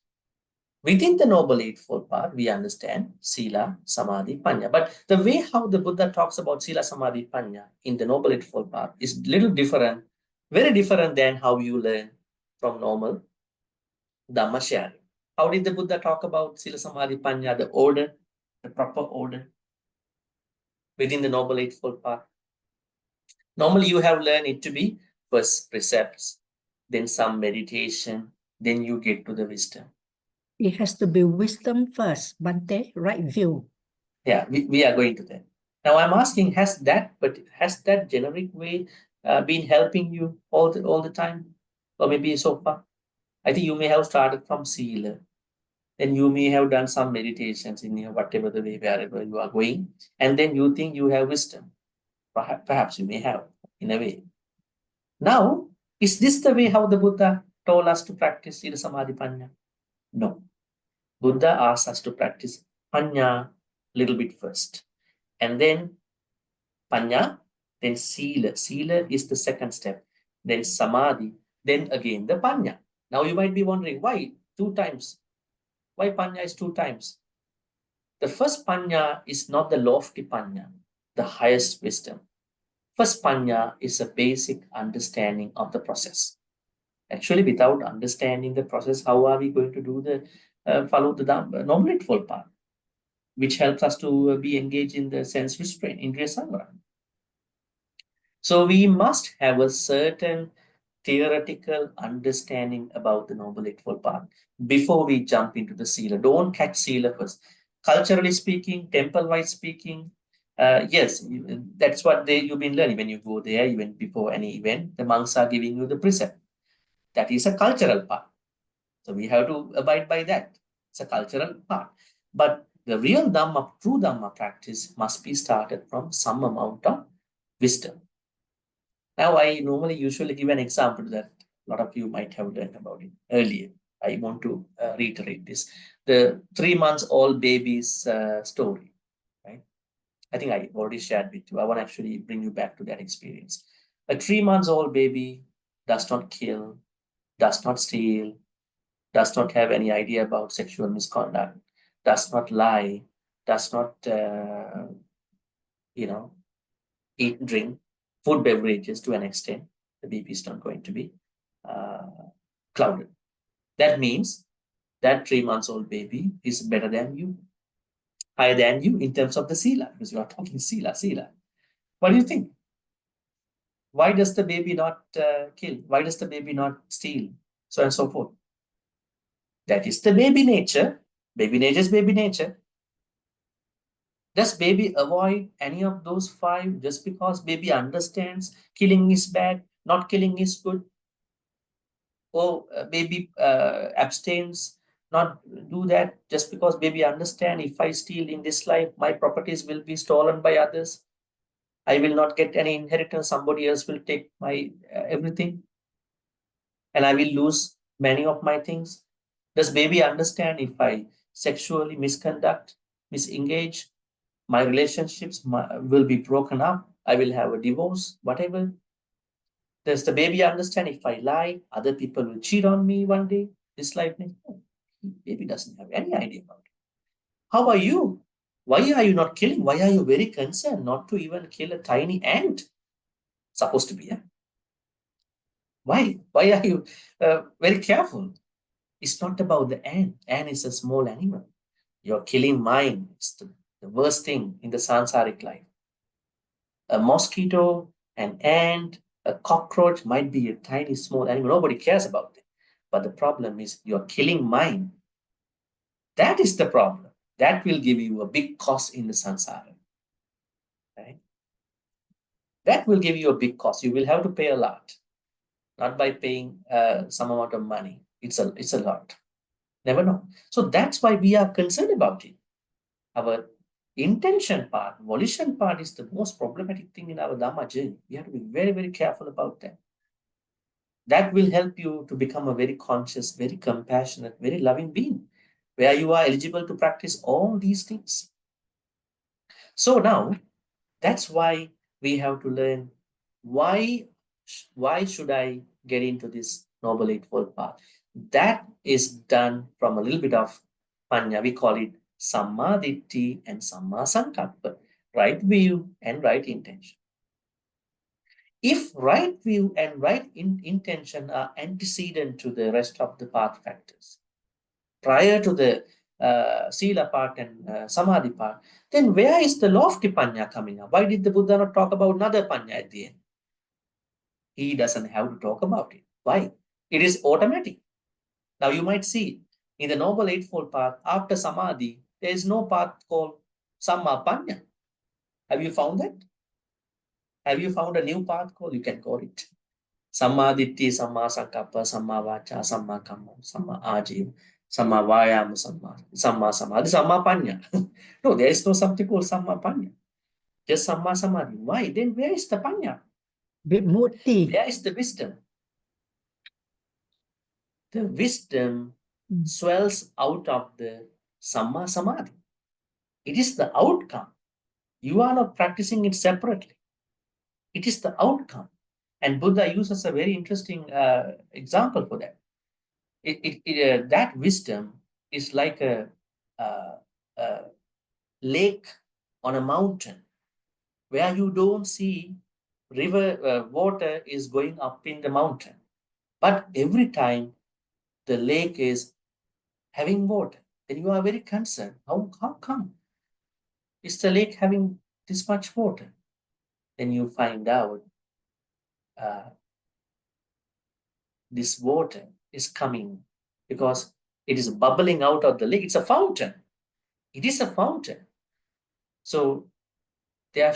Within the Noble Eightfold Path, we understand Sila, Samadhi, Panya. But the way how the Buddha talks about Sila, Samadhi, Panya in the Noble Eightfold Path is little different, very different than how you learn from normal Dhamma sharing. How did the Buddha talk about Sila, Samadhi, Panya, the order? the proper order within the Noble Eightfold Path. Normally, you have learned it to be first precepts, then some meditation, then you get to the wisdom. It has to be wisdom first, Bhante, right view. Yeah, we are going to that. Now I'm asking, has that generic way been helping you all the time, or maybe so far? I think you may have started from Sila, then you may have done some meditations in your whatever the way wherever you are going, and then you think you have wisdom. Perhaps you may have, in a way. Now, is this the way how the Buddha told us to practice Sila Samadhi Panya? No. Buddha asked us to practice Panya a little bit first. And then Panya, then Sila. Sila is the second step. Then Samadhi, then again the Panya. Now you might be wondering, why 2 times? Why Panya is 2 times? The first Panya is not the lofty Panya, the highest wisdom. First Panya is a basic understanding of the process. Actually, without understanding the process, how are we going to do the follow the Noble Eightfold Path, which helps us to be engaged in the sense restraint, Indriya Samvara? So we must have a certain theoretical understanding about the Noble Eightfold Path before we jump into the Sila. Don't catch Sila first. Culturally speaking, temple-wise speaking, yes, that's what you've been learning when you go there, even before any event, the monks are giving you the precept. That is a cultural part. So we have to abide by that. It's a cultural part. But the real Dhamma, true Dhamma practice must be started from some amount of wisdom. Now, I usually give an example that a lot of you might have learned about it earlier. I want to reiterate this. The 3 months old baby's story, right? I think I already shared with you. I want to actually bring you back to that experience. A 3 months old baby does not kill, does not steal, does not have any idea about sexual misconduct, does not lie, does not, eat, drink, food, beverages to an extent. The baby is not going to be clouded. That means that 3 months old baby is better than you, higher than you in terms of the Sila, because you are talking Sila. What do you think? Why does the baby not kill? Why does the baby not steal? So on and so forth. That is the baby nature. Baby nature is baby nature. Does baby avoid any of those 5 just because baby understands killing is bad, not killing is good? Or baby abstains, not do that just because baby understand, if I steal in this life, my properties will be stolen by others. I will not get any inheritance. Somebody else will take my everything. And I will lose many of my things. Does baby understand if I sexually misengage, my relationships will be broken up, I will have a divorce, whatever? Does the baby understand if I lie, other people will cheat on me one day, this life next? No, baby doesn't have any idea about it. How are you? Why are you not killing? Why are you very concerned not to even kill a tiny ant? Supposed to be, yeah? Why? Why are you very careful? It's not about the ant. Ant is a small animal. You're killing mine. It's the worst thing in the sansaric life. A mosquito, an ant, a cockroach might be a tiny small animal. Nobody cares about it. But the problem is you're killing mine. That is the problem. That will give you a big cost in the samsara. Right? That will give you a big cost. You will have to pay a lot. Not by paying some amount of money. It's a lot. Never know. So that's why we are concerned about it. Our intention part, volition part is the most problematic thing in our Dhamma journey. We have to be very, very careful about that. That will help you to become a very conscious, very compassionate, very loving being, where you are eligible to practice all these things. So now, that's why we have to learn why should I get into this Noble Eightfold Path? That is done from a little bit of Panya. We call it Samma Ditti and Samma Sankappa, right view and right intention. If right view and right intention are antecedent to the rest of the path factors, prior to the Sila part and Samadhi part, then where is the lofty Panya coming up? Why did the Buddha not talk about another Panya at the end? He doesn't have to talk about it. Why? It is automatic. Now you might see in the Noble Eightfold Path, after Samadhi, there is no path called Samma Panya. Have you found that? Have you found a new path called? You can call it Samma Ditti, Samma Sankappa, Samma Vacha, Samma Kamma, Samma Ajiva, Samma Vayama, Samma Samadhi, Samma Panya. No, there is no something called Samma Panya. Just Samma Samadhi. Why? Then where is the Panya? Vimukti. Where is the wisdom? The wisdom swells out of the Samma Samadhi. It is the outcome. You are not practicing it separately. It is the outcome. And Buddha uses a very interesting example for that. That wisdom is like a lake on a mountain where you don't see river water is going up in the mountain. But every time the lake is having water, then you are very concerned. How come? Is the lake having this much water? Then you find out this water is coming because it is bubbling out of the lake. It's a fountain. It is a fountain. So there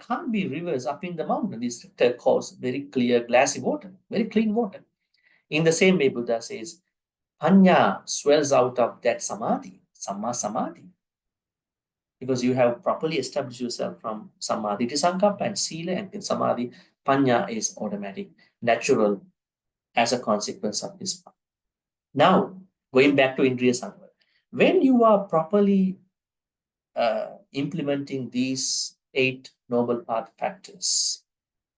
can't be rivers up in the mountain. This cause very clear, glassy water, very clean water. In the same way, Buddha says, Panya swells out of that samadhi, Samma Samadhi. Because you have properly established yourself from samadhi to sankappa and sila and then samadhi. Panya is automatic, natural as a consequence of this path. Now, going back to Indriya Samvara, when you are properly implementing these 8 noble path factors,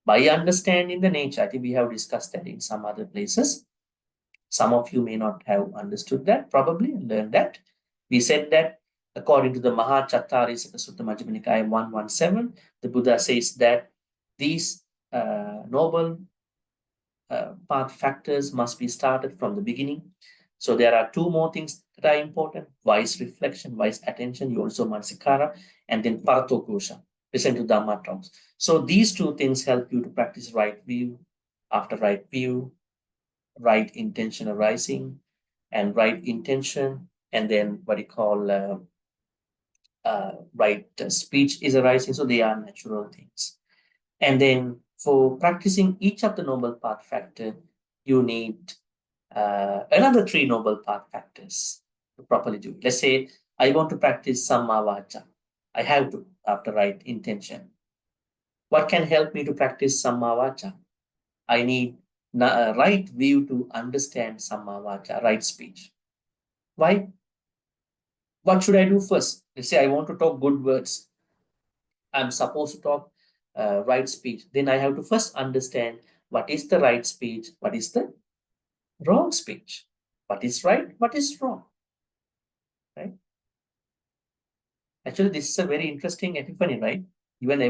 by understanding the nature, I think we have discussed that in some other places. Some of you may not have understood that, probably, and learned that. We said that according to the Mahachattarisaka Sutta Majjhima Nikaya 117, the Buddha says that these noble path factors must be started from the beginning. So there are 2 more things that are important: wise reflection, wise attention, also mansikara, and then paratokosha, listen to Dhamma talks. So these 2 things help you to practice right view. After right view, right intention arising, and right intention, and then what you call right speech is arising. So they are natural things. And then for practicing each of the noble path factor, you need another 3 noble path factors to properly do it. Let's say I want to practice Samma Vacha. I have to, after right intention. What can help me to practice Samma Vacha? I need right view to understand Samma Vacha, right speech. Why? What should I do first? Let's say I want to talk good words. I'm supposed to talk right speech. Then I have to first understand what is the right speech, what is the wrong speech, what is right, what is wrong. Right? Actually, this is a very interesting epiphany, right? Even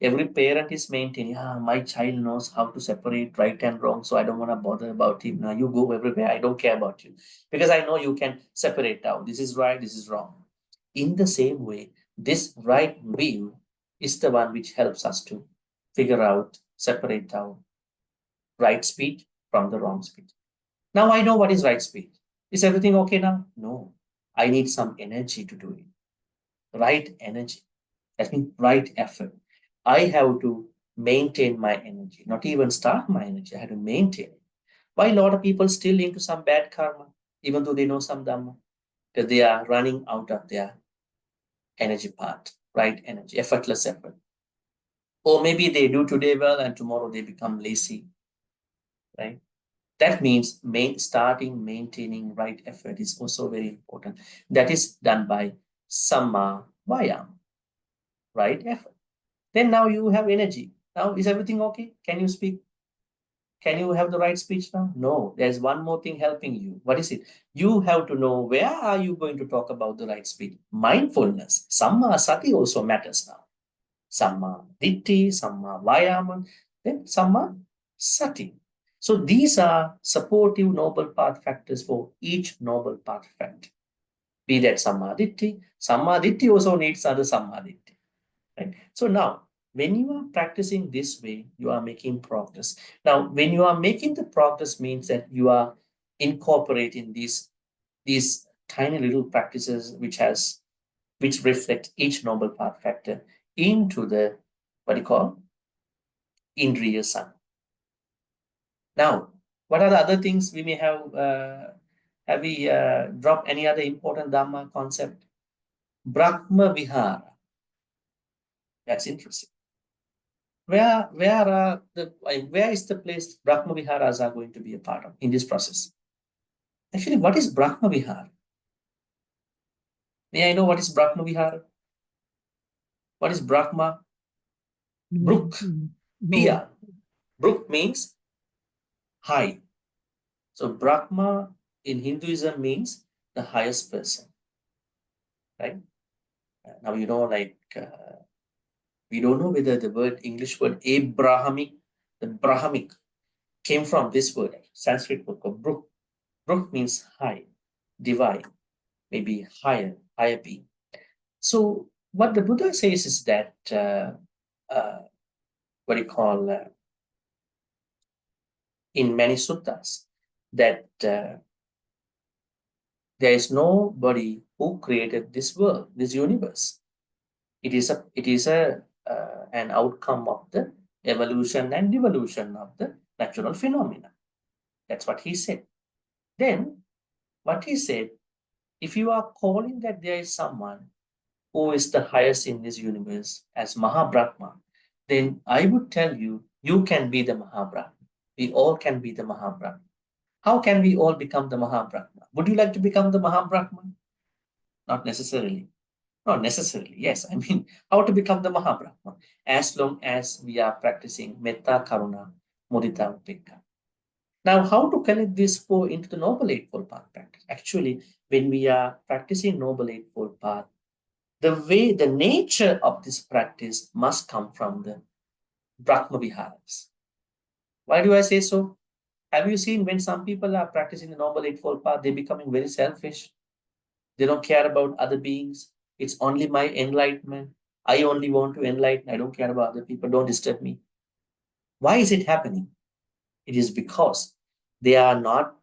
every parent is maintaining, my child knows how to separate right and wrong, so I don't want to bother about him. Now you go everywhere, I don't care about you. Because I know you can separate out. This is right, this is wrong. In the same way, this right view is the one which helps us to figure out, separate out right speech from the wrong speech. Now I know what is right speech. Is everything okay now? No. I need some energy to do it. Right energy. That means right effort. I have to maintain my energy, not even start my energy. I have to maintain it. Why a lot of people still into some bad karma, even though they know some Dhamma? Because they are running out of their energy part, right energy, effortless effort. Or maybe they do today well and tomorrow they become lazy, right? That means starting maintaining right effort is also very important. That is done by Samma Vayam, right effort. Then now you have energy. Now is everything okay? Can you speak? Can you have the right speech now? No, there's one more thing helping you. What is it? You have to know where are you going to talk about the right speech. Mindfulness, Samma Sati also matters now. Samma Ditti, Samma Vayama, then Samma Sati. So these are supportive noble path factors for each noble path factor. Be that Sammaditthi. Sammaditthi also needs other Sammaditthi. Right? So now, when you are practicing this way, you are making progress. Now, when you are making the progress means that you are incorporating these tiny little practices which reflect each noble path factor into the, what you call, Indriya Sangha. Now, what are the other things we may have? Have we dropped any other important Dhamma concept? Brahma Vihara. That's interesting. Where is the place Brahma Viharas are going to be a part of in this process? Actually, what is Brahma Vihara? May I know what is Brahma Vihara? What is Brahma? Brook. Pia. Brook means high. So Brahma in Hinduism means the highest person. Right? Now you know, like we don't know whether the word English word Abrahamic, the Brahmic came from this word, Sanskrit word called Brook. Brook means high, divine, maybe higher being. So what the Buddha says is that what you call in many suttas that there is nobody who created this world, this universe. It is an outcome of the evolution and devolution of the natural phenomena. That's what he said. Then what he said, if you are calling that there is someone who is the highest in this universe as Mahabrahma, then I would tell you, you can be the Mahabrahma. We all can be the Mahabrahma. How can we all become the Mahabrahma? Would you like to become the Mahabrahma? Not necessarily. Not necessarily, yes. I mean, how to become the Mahabrahma? As long as we are practicing Metta, Karuna, Mudita, Upekkha. Now, how to connect this four into the Noble Eightfold Path practice? Actually, when we are practicing Noble Eightfold Path, the nature of this practice must come from the Brahma Viharas. Why do I say so? Have you seen when some people are practicing the Noble Eightfold Path, they're becoming very selfish. They don't care about other beings. It's only my enlightenment. I only want to enlighten. I don't care about other people. Don't disturb me. Why is it happening? It is because they are not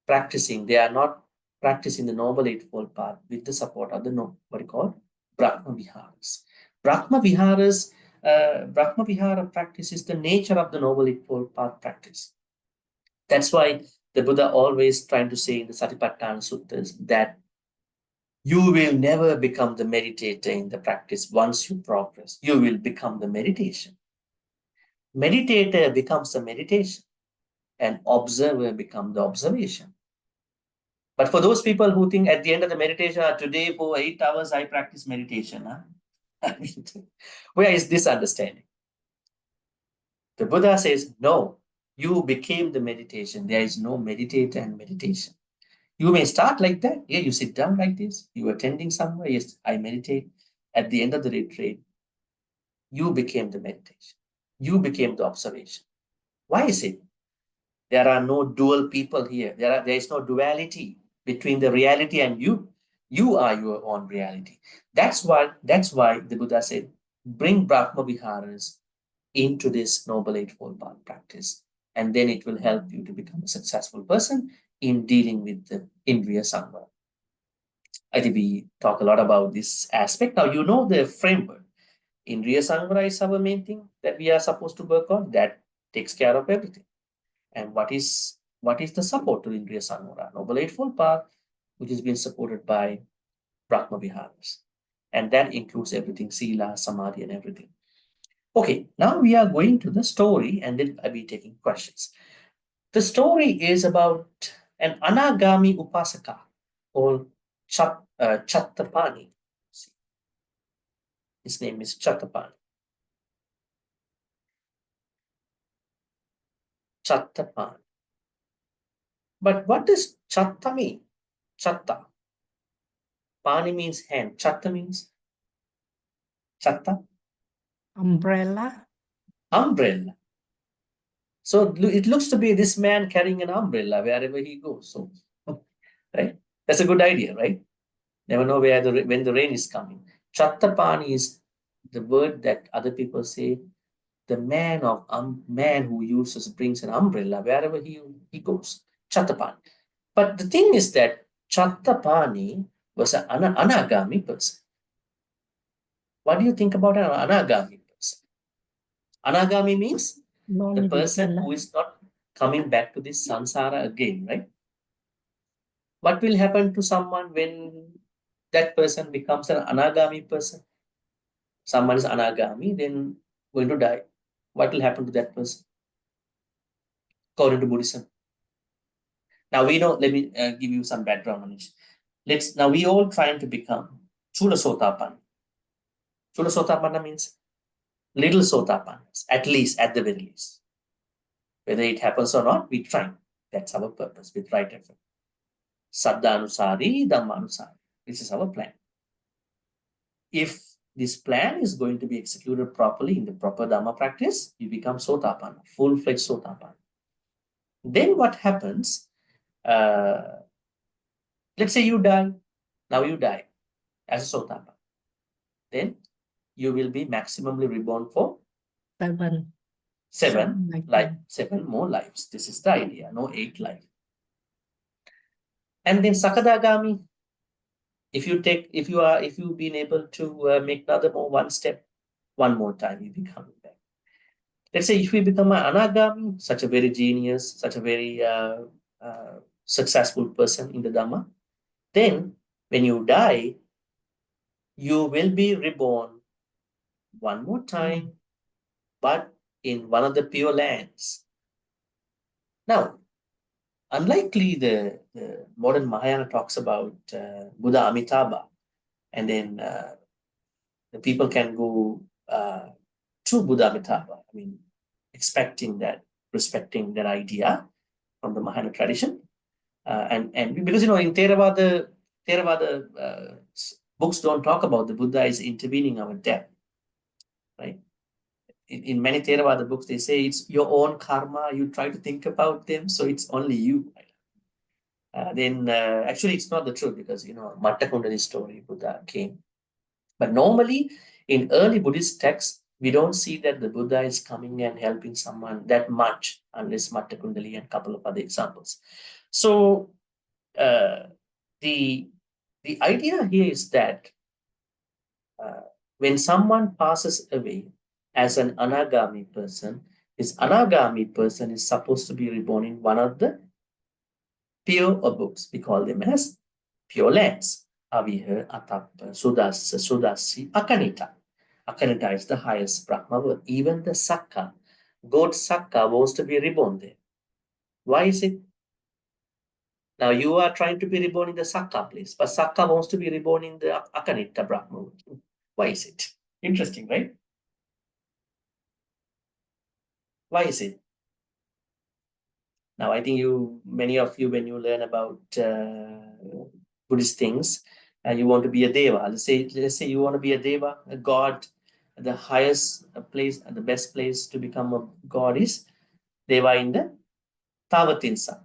practicing. They are not practicing the Noble Eightfold Path with the support of the what you call Brahma Viharas. Brahma Vihara practice is the nature of the Noble Eightfold Path practice. That's why the Buddha always trying to say in the Satipatthana Suttas that you will never become the meditator in the practice once you progress. You will become the meditation. Meditator becomes the meditation and observer becomes the observation. But for those people who think at the end of the meditation, today for 8 hours I practice meditation, I mean, where is this understanding? The Buddha says, no, you became the meditation. There is no meditator and meditation. You may start like that. Yeah, you sit down like this. You are attending somewhere. Yes, I meditate. At the end of the retreat, you became the meditation. You became the observation. Why is it? There are no dual people here. There is no duality between the reality and you. You are your own reality. That's why the Buddha said, bring Brahma Viharas into this Noble Eightfold Path practice. And then it will help you to become a successful person in dealing with the Indriya Sangha. I think we talk a lot about this aspect. Now, you know the framework. Indriya Sangha is our main thing that we are supposed to work on. That takes care of everything. And what is the support to Indriya Sangha? Noble Eightfold Path, which is being supported by Brahma Viharas. And that includes everything, Sila, Samadhi, and everything. Okay, now we are going to the story and then I'll be taking questions. The story is about an Anagami Upasaka called Chattapani. His name is Chattapani. Chattapani. But what does Chatta mean? Chatta. Pani means hand. Chatta means? Chatta? Umbrella. Umbrella. So it looks to be this man carrying an umbrella wherever he goes. So, right? That's a good idea, right? Never know when the rain is coming. Chattapani is the word that other people say, the man who brings an umbrella wherever he goes. Chattapani. But the thing is that Chattapani was an anagami person. What do you think about an anagami person? Anagami means the person who is not coming back to this samsara again, right? What will happen to someone when that person becomes an anagami person? Someone is anagami, then going to die. What will happen to that person? According to Buddhism. Now we know, let me give you some background on it. Now we all trying to become Chula Sotapanna. Chula Sotapanna means little Sotapannas, at least, at the very least. Whether it happens or not, we try. That's our purpose with right effort. Saddhanusari, Dhammanusari. This is our plan. If this plan is going to be executed properly in the proper Dhamma practice, you become Sotapanna, full-fledged Sotapanna. Then what happens? Let's say you die. Now you die as a Sotapanna. Then you will be maximally reborn for seven more lives. This is the idea. No 8 lives. And then Sakadagami. If you've been able to make one step, one more time, you become back. Let's say if we become an anagami, such a very genius, such a very successful person in the Dhamma, then when you die, you will be reborn one more time, but in one of the pure lands. Now, unlikely the modern Mahayana talks about Buddha Amitabha, and then the people can go to Buddha Amitabha, I mean, expecting that, respecting that idea from the Mahayana tradition. And because, in Theravada books don't talk about the Buddha is intervening our death, right? In many Theravada books, they say it's your own karma, you try to think about them, so it's only you. Then actually it's not the truth, because, Matta Kundalini story, Buddha came. But normally, in early Buddhist texts, we don't see that the Buddha is coming and helping someone that much, unless Matta Kundalini and a couple of other examples. So the idea here is that when someone passes away as an anagami person, this anagami person is supposed to be reborn in one of the pure books. We call them as pure lands. Aviha, Atappa, Sudasa, Sudasi, Akanita. Akanita is the highest Brahma world. Even the Sakka, God Sakka wants to be reborn there. Why is it? Now you are trying to be reborn in the Sakka place, but Sakka wants to be reborn in the Akanita Brahma world. Why is it? Interesting, right? Why is it? Now, I think many of you, when you learn about Buddhist things, you want to be a deva. Let's say you want to be a deva, a god. The highest place, the best place to become a god is deva in the Tavatinsa,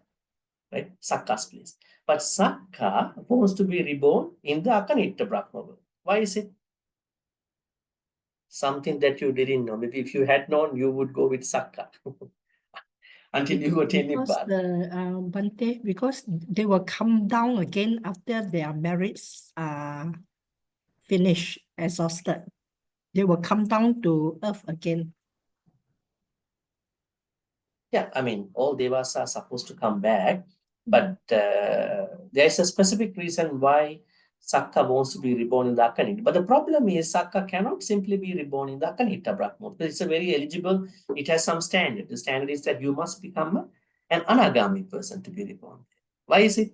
right? Sakka's place. But Sakka wants to be reborn in the Akanita Brahma world. Why is it? Something that you didn't know. Maybe if you had known, you would go with Sakka. Until you attain Nibbana. Bhante, because they will come down again after their merits are finished, exhausted. They will come down to earth again. Yeah, I mean, all devas are supposed to come back, but there's a specific reason why Sakka wants to be reborn in the Akanita. But the problem is Sakka cannot simply be reborn in the Akanita Brahma. It's a very eligible, it has some standard. The standard is that you must become an anagami person to be reborn. Why is it?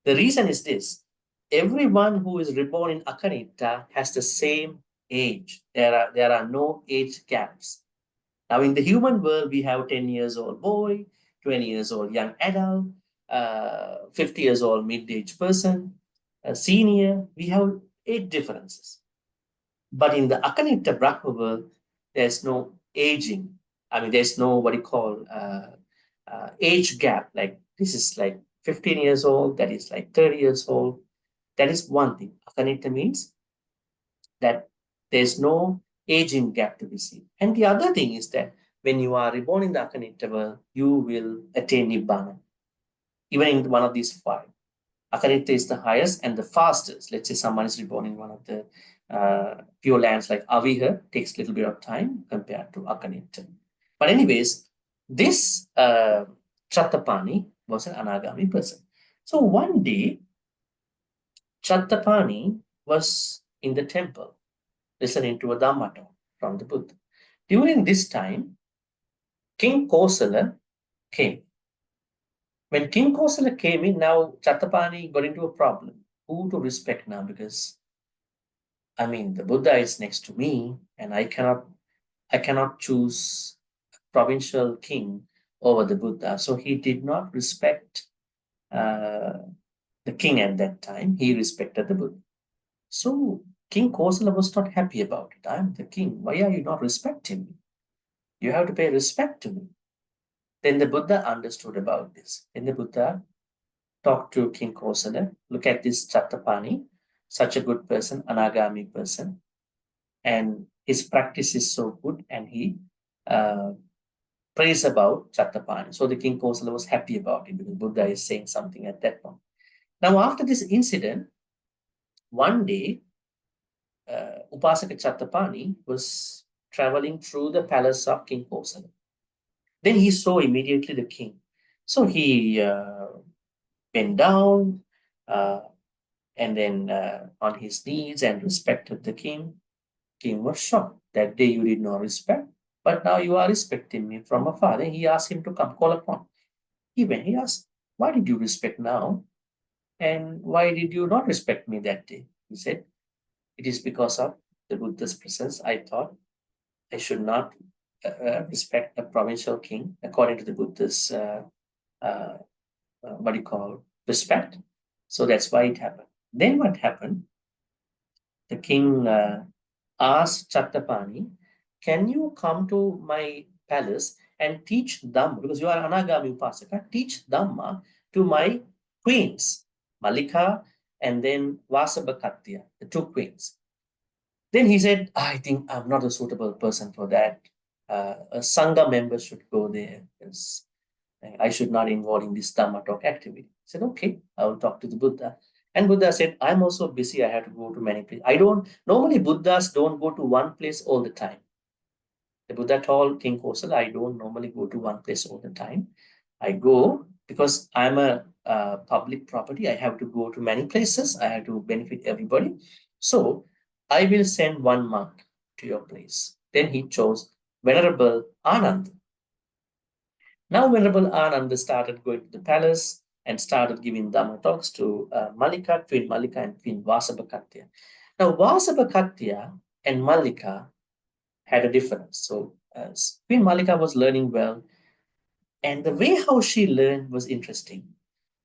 The reason is this. Everyone who is reborn in Akanita has the same age. There are no age gaps. Now, in the human world, we have 10 years old boy, 20 years old young adult, 50 years old mid-age person, a senior. We have 8 differences. But in the Akanita Brahma world, there's no aging. I mean, there's no what you call age gap. Like this is like 15 years old, that is like 30 years old. That is one thing. Akanita means that there's no aging gap to be seen. And the other thing is that when you are reborn in the Akanita world, you will attain Nibbana, even in one of these five. Akanita is the highest and the fastest. Let's say someone is reborn in one of the pure lands like Aviha, takes a little bit of time compared to Akanita. But anyways, this Chattapani was an Anagami person. So one day, Chattapani was in the temple listening to a Dhamma talk from the Buddha. During this time, King Kosala came. When King Kosala came in, now Chattapani got into a problem. Who to respect now? Because I mean, the Buddha is next to me, and I cannot choose a provincial king over the Buddha. So he did not respect the king at that time. He respected the Buddha. So King Kosala was not happy about it. I'm the king. Why are you not respecting me? You have to pay respect to me. Then the Buddha understood about this. Then the Buddha talked to King Kosala. Look at this Chattapani, such a good person, Anagami person. And his practice is so good, and he praised about Chattapani. So the King Kosala was happy about it because Buddha is saying something at that point. Now, after this incident, one day, Upasaka Chattapani was traveling through the palace of King Kosala. Then he saw immediately the king. So he bent down and then on his knees and respected the king. King was shocked. That day you did not respect, but now you are respecting me from afar. Then he asked him to come call upon. He went. He asked, why did you respect now? And why did you not respect me that day? He said, it is because of the Buddha's presence. I thought I should not respect a provincial king according to the Buddha's respect. So that's why it happened. Then what happened? The king asked Chattapani, can you come to my palace and teach Dhamma? Because you are Anagami Upasaka, teach Dhamma to my queens, Malika and then Vasabhakatya, the two queens. Then he said, I think I'm not a suitable person for that. A Sangha member should go there. I should not involve in this Dhamma talk activity. I said, okay, I will talk to the Buddha. And Buddha said, I'm also busy. I have to go to many places. Normally Buddhas don't go to one place all the time. The Buddha told King Kosala, I don't normally go to one place all the time. I go because I'm a public property. I have to go to many places. I have to benefit everybody. So I will send one monk to your place. Then he chose Venerable Ananda. Now Venerable Ananda started going to the palace and started giving Dhamma talks to Malika, Queen Malika and Queen Vasabhakatya. Now Vasabhakatya and Malika had a difference. So Queen Malika was learning well, and the way how she learned was interesting.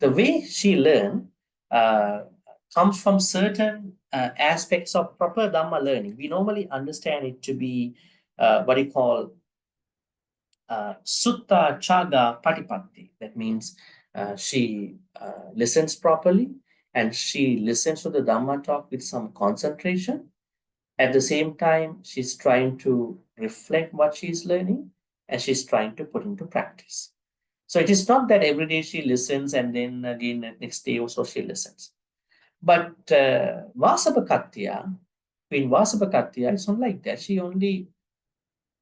The way she learned comes from certain aspects of proper Dhamma learning. We normally understand it to be what you call Sutta Chaga Patipatti. That means she listens properly and she listens to the Dhamma talk with some concentration. At the same time, she's trying to reflect what she's learning and she's trying to put into practice. So it is not that every day she listens and then again next day also she listens. But Vasabhakatya, Queen Vasabhakatya is not like that. She only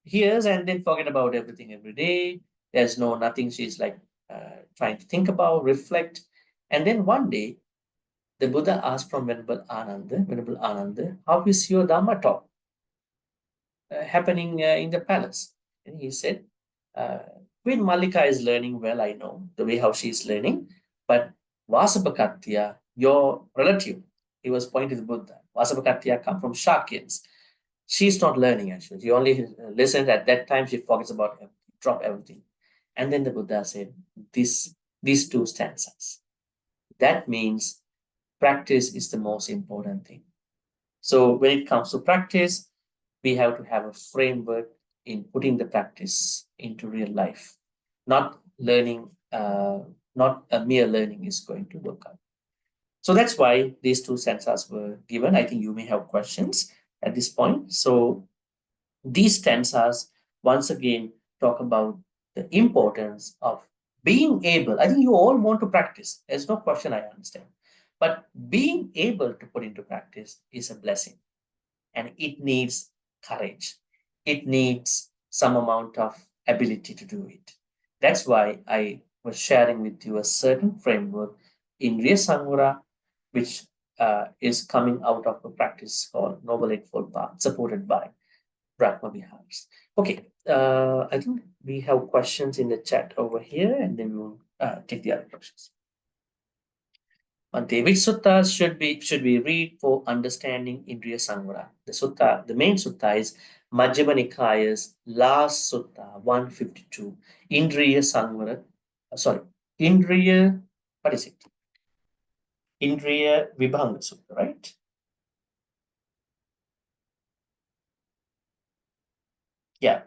hears and then forget about everything every day. There's nothing she's like trying to think about, reflect. And then one day, the Buddha asked from Venerable Ananda, how is your Dhamma talk happening in the palace? And he said, Queen Malika is learning well, I know, the way how she is learning, but Vasabhakatya, your relative, he was pointing to the Buddha. Vasabhakatya come from Shakyans. She's not learning actually. She only listens at that time, she forgets about everything, drop everything. And then the Buddha said, these two stanzas. That means practice is the most important thing. So when it comes to practice, we have to have a framework in putting the practice into real life, not learning not a mere learning is going to work out. So that's why these two stanzas were given. I think you may have questions at this point. So these stanzas once again talk about the importance of being able. I think you all want to practice. There's no question, I understand. But being able to put into practice is a blessing. And it needs courage. It needs some amount of ability to do it. That's why I was sharing with you a certain framework in Indriya Sangvara, which is coming out of a practice called Noble Eightfold Path, supported by Brahma Vihars. Okay, I think we have questions in the chat over here, and then we'll take the other questions. Bhante, which suttas should we read for understanding Indriya Sangvara? The main sutta is Majjhima Nikaya's last sutta, 152. Indriya Sangvara, Indriya, what is it? Indriya Vibhanga Sutta, right? Yeah.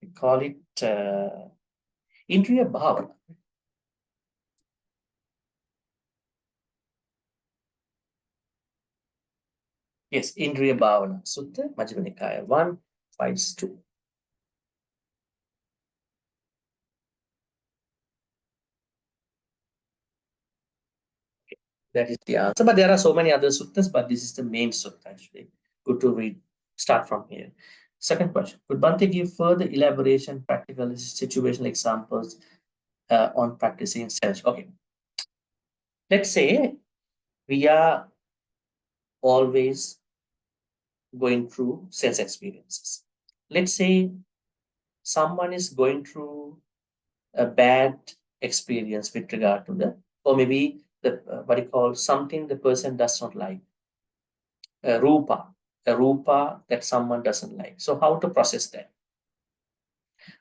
We call it Indriya Bhavana. Yes, Indriya Bhavana Sutta, Majjhima Nikaya 152. That is the answer. But there are so many other suttas, but this is the main sutta actually. Good to read. Start from here. Second question. Could Bhante give further elaboration, practical situational examples on practicing self? Okay. Let's say we are always going through sense experiences. Let's say someone is going through a bad experience with regard to the, or maybe the what you call something the person does not like. A rupa that someone doesn't like. So how to process that?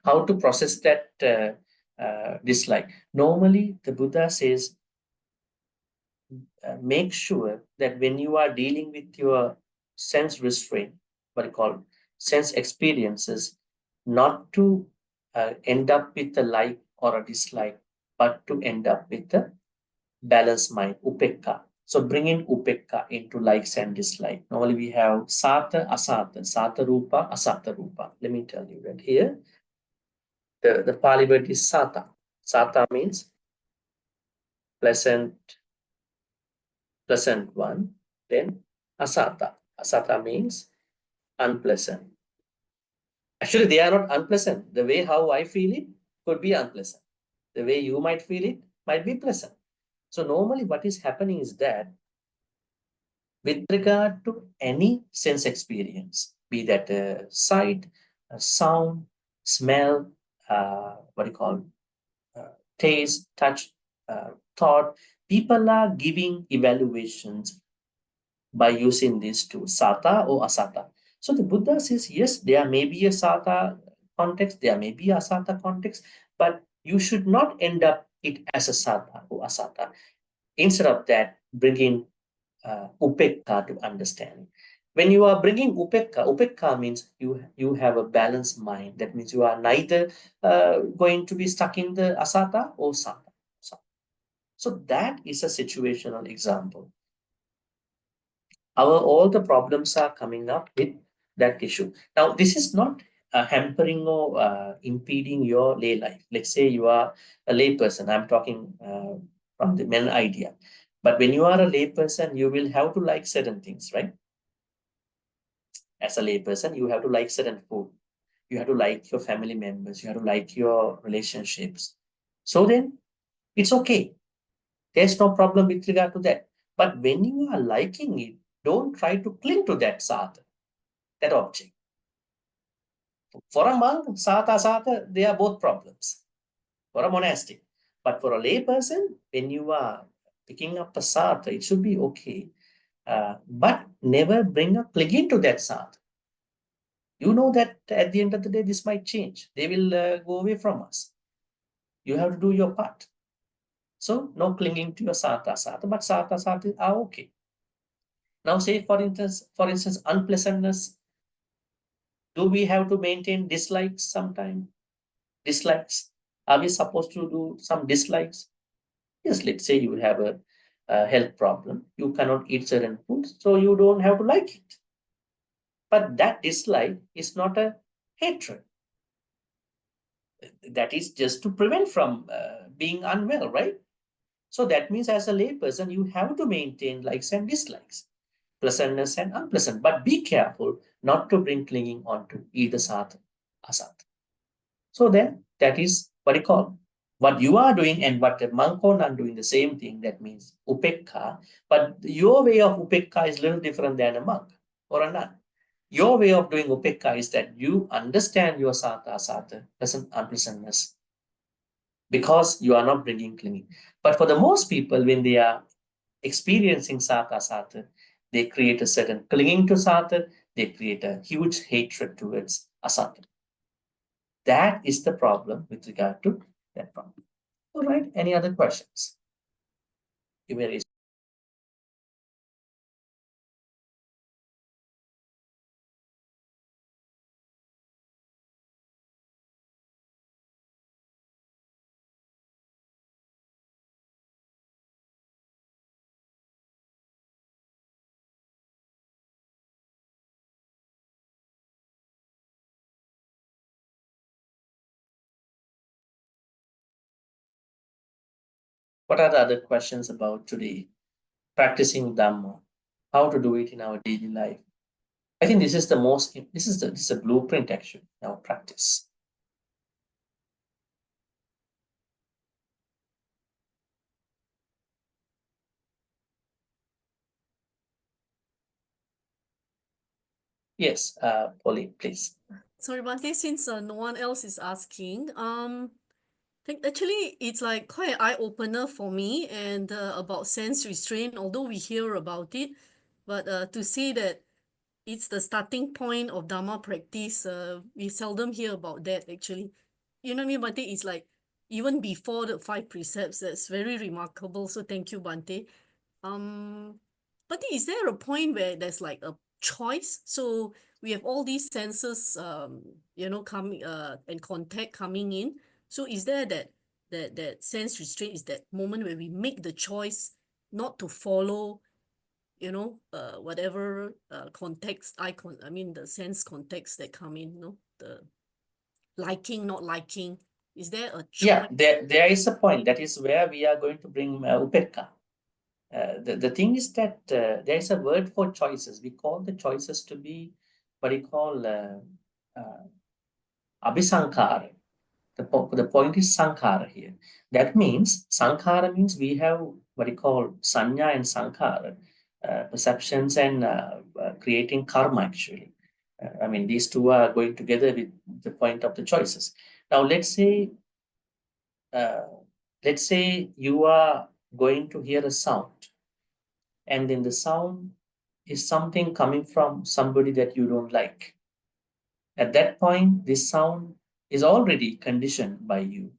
How to process that dislike? Normally, the Buddha says, make sure that when you are dealing with your sense restraint, what you call sense experiences, not to end up with a like or a dislike, but to end up with a balanced mind, upekka. So bring in upekka into likes and dislike. Normally we have sata, asata, sata rupa, asata rupa. Let me tell you that here, the Pali word is sata. Sata means pleasant one. Then asata. Asata means unpleasant. Actually, they are not unpleasant. The way how I feel it could be unpleasant. The way you might feel it might be pleasant. So normally what is happening is that with regard to any sense experience, be that a sight, a sound, smell, what do you call, taste, touch, thought, people are giving evaluations by using these two, sata or asata. So the Buddha says, yes, there may be a sata context, there may be a asata context, but you should not end up it as a sata or asata. Instead of that, bring in upekka to understand. When you are bringing upekka means you have a balanced mind. That means you are neither going to be stuck in the asata or sata. So that is a situational example. All the problems are coming up with that issue. Now, this is not hampering or impeding your lay life. Let's say you are a lay person. I'm talking from the men idea. But when you are a lay person, you will have to like certain things, right? As a lay person, you have to like certain food. You have to like your family members. You have to like your relationships. So then it's okay. There's no problem with regard to that. But when you are liking it, don't try to cling to that sata, that object. For a monk, sata, they are both problems. For a monastic. But for a lay person, when you are picking up a sata, it should be okay. But never bring a clinging to that sata. You know that at the end of the day, this might change. They will go away from us. You have to do your part. So no clinging to your sata, but sata are okay. Now say for instance, unpleasantness. Do we have to maintain dislikes sometime? Dislikes. Are we supposed to do some dislikes? Yes, let's say you have a health problem. You cannot eat certain foods, so you don't have to like it. But that dislike is not a hatred. That is just to prevent from being unwell, right? So that means as a layperson, you have to maintain likes and dislikes, pleasantness and unpleasant. But be careful not to bring clinging onto either satha, asatha. So then that is what you call what you are doing and what the monk or nun doing the same thing. That means upekka. But your way of upekka is a little different than a monk or a nun. Your way of doing upekka is that you understand your satha, asatha, pleasant, unpleasantness, because you are not bringing clinging. But for the most people, when they are experiencing satha, asatha, they create a certain clinging to satha, they create a huge hatred towards asatha. That is the problem with regard to that problem. All right, any other questions? You may raise. What are the other questions about today? Practicing Dhamma, how to do it in our daily life. I think this is the most, this is a blueprint actually, in our practice. Yes, Polly, please. Sorry, Bhante, since no one else is asking, think actually it's like quite an eye-opener for me and about sense restraint, although we hear about it, but to see that it's the starting point of Dharma practice, we seldom hear about that actually. You know what I mean, Bhante? It's like even before the 5 precepts, that's very remarkable. So thank you, Bhante. Bhante, is there a point where there's like a choice? So we have all these senses, you know, coming and contact coming in. So is there that sense restraint, is that moment where we make the choice not to follow, you know, whatever context I mean the sense context that come in, you know, the liking, not liking. Is there a choice? Yeah, there is a point. That is where we are going to bring upekka. The thing is that there is a word for choices. We call the choices to be what we call abhisankara. The point is sankhara here. That means sankhara means we have what we call sanya and sankhara, perceptions and creating karma actually. I mean, these two are going together with the point of the choices. Now, let's say you are going to hear a sound, and then the sound is something coming from somebody that you don't like. At that point, this sound is already conditioned by you,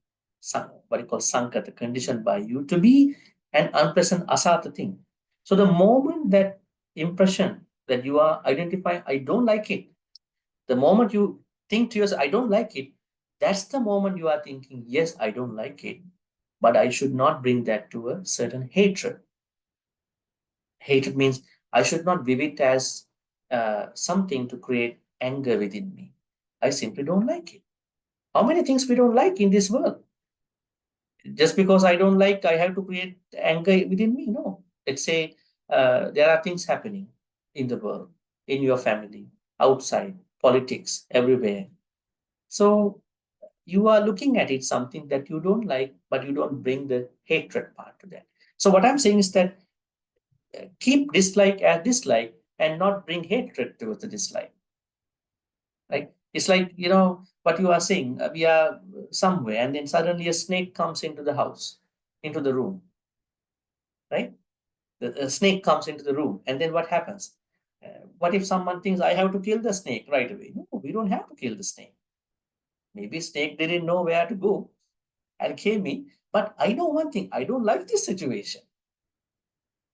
what you call sankata, conditioned by you to be an unpleasant asatha thing. So the moment that impression that you are identifying, I don't like it, the moment you think to yourself, I don't like it, that's the moment you are thinking, yes, I don't like it, but I should not bring that to a certain hatred. Hatred means I should not view it as something to create anger within me. I simply don't like it. How many things we don't like in this world? Just because I don't like, I have to create anger within me? No. Let's say there are things happening in the world, in your family, outside, politics, everywhere. So you are looking at it something that you don't like, but you don't bring the hatred part to that. So what I'm saying is that keep dislike as dislike and not bring hatred towards the dislike. Right? It's like, you know, what you are saying, we are somewhere and then suddenly a snake comes into the house, into the room, right? The snake comes into the room and then what happens? What if someone thinks I have to kill the snake right away? No, we don't have to kill the snake. Maybe snake didn't know where to go and came in, but I know one thing, I don't like this situation.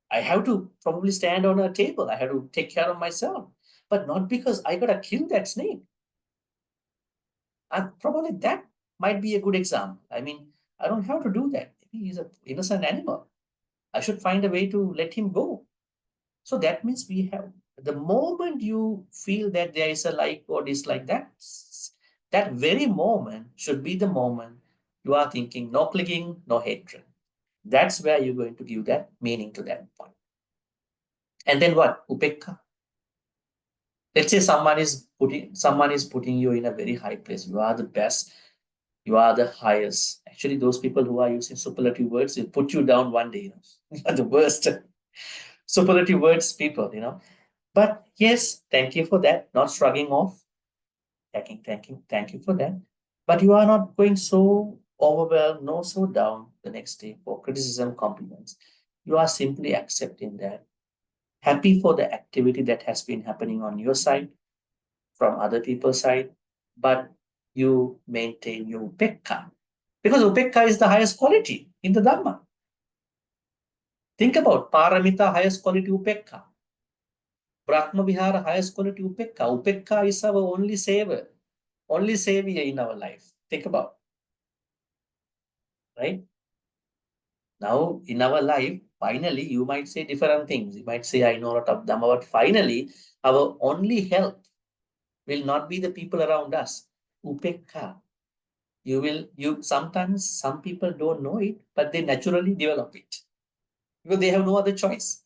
I have to probably stand on a table. I have to take care of myself, but not because I gotta kill that snake. And probably that might be a good example. I mean, I don't have to do that. Maybe he's an innocent animal. I should find a way to let him go. So that means we have, the moment you feel that there is a like or dislike, that very moment should be the moment you are thinking no clicking, no hatred. That's where you're going to give that meaning to that point. And then what? Upekka. Let's say someone is putting you in a very high place. You are the best. You are the highest. Actually, those people who are using superlative words will put you down one day. You are the worst superlative words people. But yes, thank you for that. Not shrugging off. Thank you for that. But you are not going so overwhelmed, no so down the next day for criticism, compliments. You are simply accepting that. Happy for the activity that has been happening on your side, from other people's side, but you maintain your upekka. Because upekka is the highest quality in the Dhamma. Think about paramita, highest quality upekka. Brahma Vihara, highest quality upekka. Upekka is our only savior in our life. Think about, right? Now, in our life, finally, you might say different things. You might say, I know a lot of Dhamma, but finally, our only help will not be the people around us. Upekka. Sometimes some people don't know it, but they naturally develop it because they have no other choice.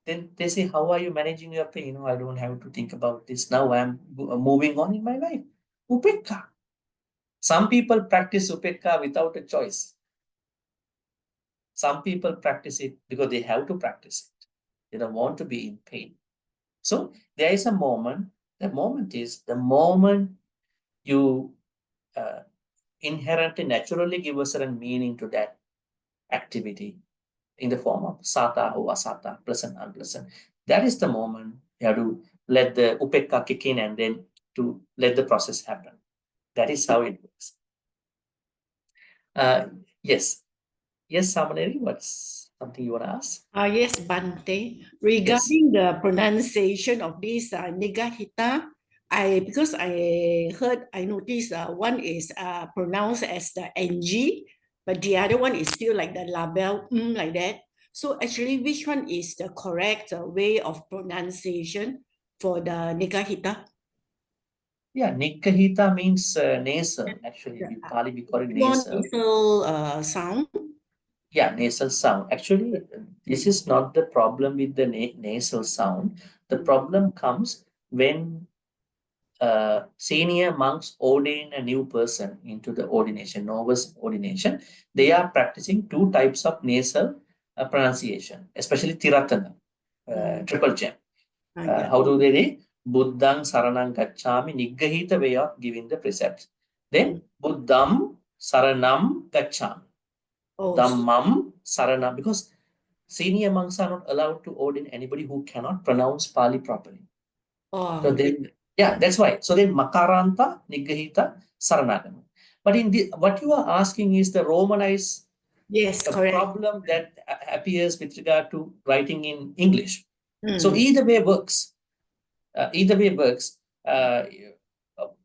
Then they say, how are you managing your pain? I don't have to think about this. Now I'm moving on in my life. Upekka. Some people practice upekka without a choice. Some people practice it because they have to practice it. They don't want to be in pain. So there is a moment. The moment is the moment you inherently, naturally give a certain meaning to that activity in the form of sata or asata, pleasant, unpleasant. That is the moment you have to let the upekka kick in and then to let the process happen. That is how it works. Yes. Yes, Samaneri, what's something you want to ask? Yes, Bhante. Regarding the pronunciation of this Nigahita, because I noticed one is pronounced as the NG, but the other one is still like the label, like that. So actually, which one is the correct way of pronunciation for the Nigahita? Yeah, Nikahita means nasal. Actually, in Pali we call it nasal. Nasal sound. Yeah, nasal sound. Actually, this is not the problem with the nasal sound. The problem comes when senior monks ordain a new person into the ordination, novice ordination. They are practicing two types of nasal pronunciation, especially Tiratana, triple gem. How do they? Buddhang Saranang Gacchami, Niggahita way of giving the precepts. Then Buddham Saranam Gacchami. Dhammam Saranam, because senior monks are not allowed to ordain anybody who cannot pronounce Pali properly. So then, yeah, that's why. So then Makaranta, Niggahita, Saranagama. But what you are asking is the Romanized problem that appears with regard to writing in English. So either way works.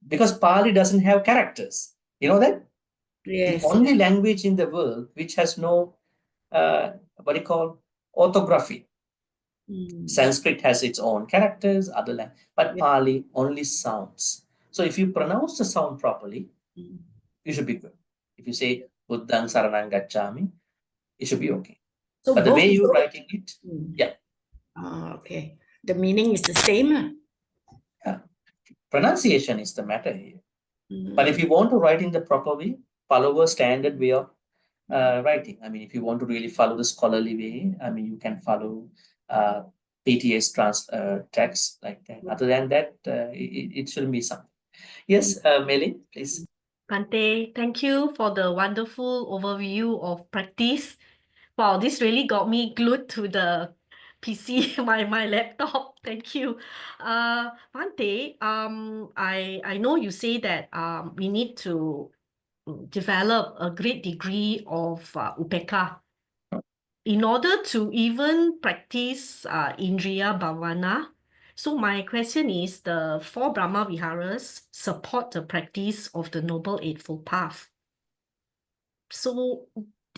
Because Pali doesn't have characters. You know that? Yes. The only language in the world which has no, what do you call, orthography. Sanskrit has its own characters, other language, but Pali only sounds. So if you pronounce the sound properly, you should be good. If you say Buddhang Saranang Gacchami, it should be okay. So but the way you're writing it, yeah. Okay. The meaning is the same. Yeah. Pronunciation is the matter here. But if you want to write in the proper way, follow a standard way of writing. I mean, if you want to really follow the scholarly way, I mean, you can follow PTS text like that. Other than that, it shouldn't be something. Yes, Melin, please. Bhante, thank you for the wonderful overview of practice. Wow, this really got me glued to the PC, my laptop. Thank you. Bhante, I know you say that we need to develop a great degree of upekka. In order to even practice Indriya Bhavana, So my question is, the four Brahma Viharas support the practice of the Noble Eightfold Path. So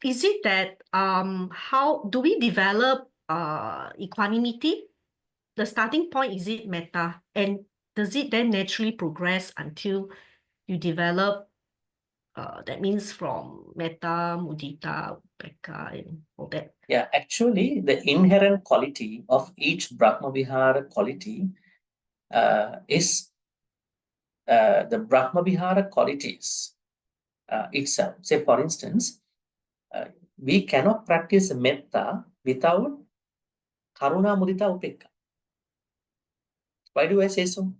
is it that how do we develop equanimity? The starting point, is it metta? And does it then naturally progress until you develop that means from metta, mudita, upekkha, and all that? Yeah, actually, the inherent quality of each Brahma Vihara quality is the Brahma Vihara qualities itself. Say, for instance, we cannot practice metta without karuna, mudita, upekkha. Why do I say so?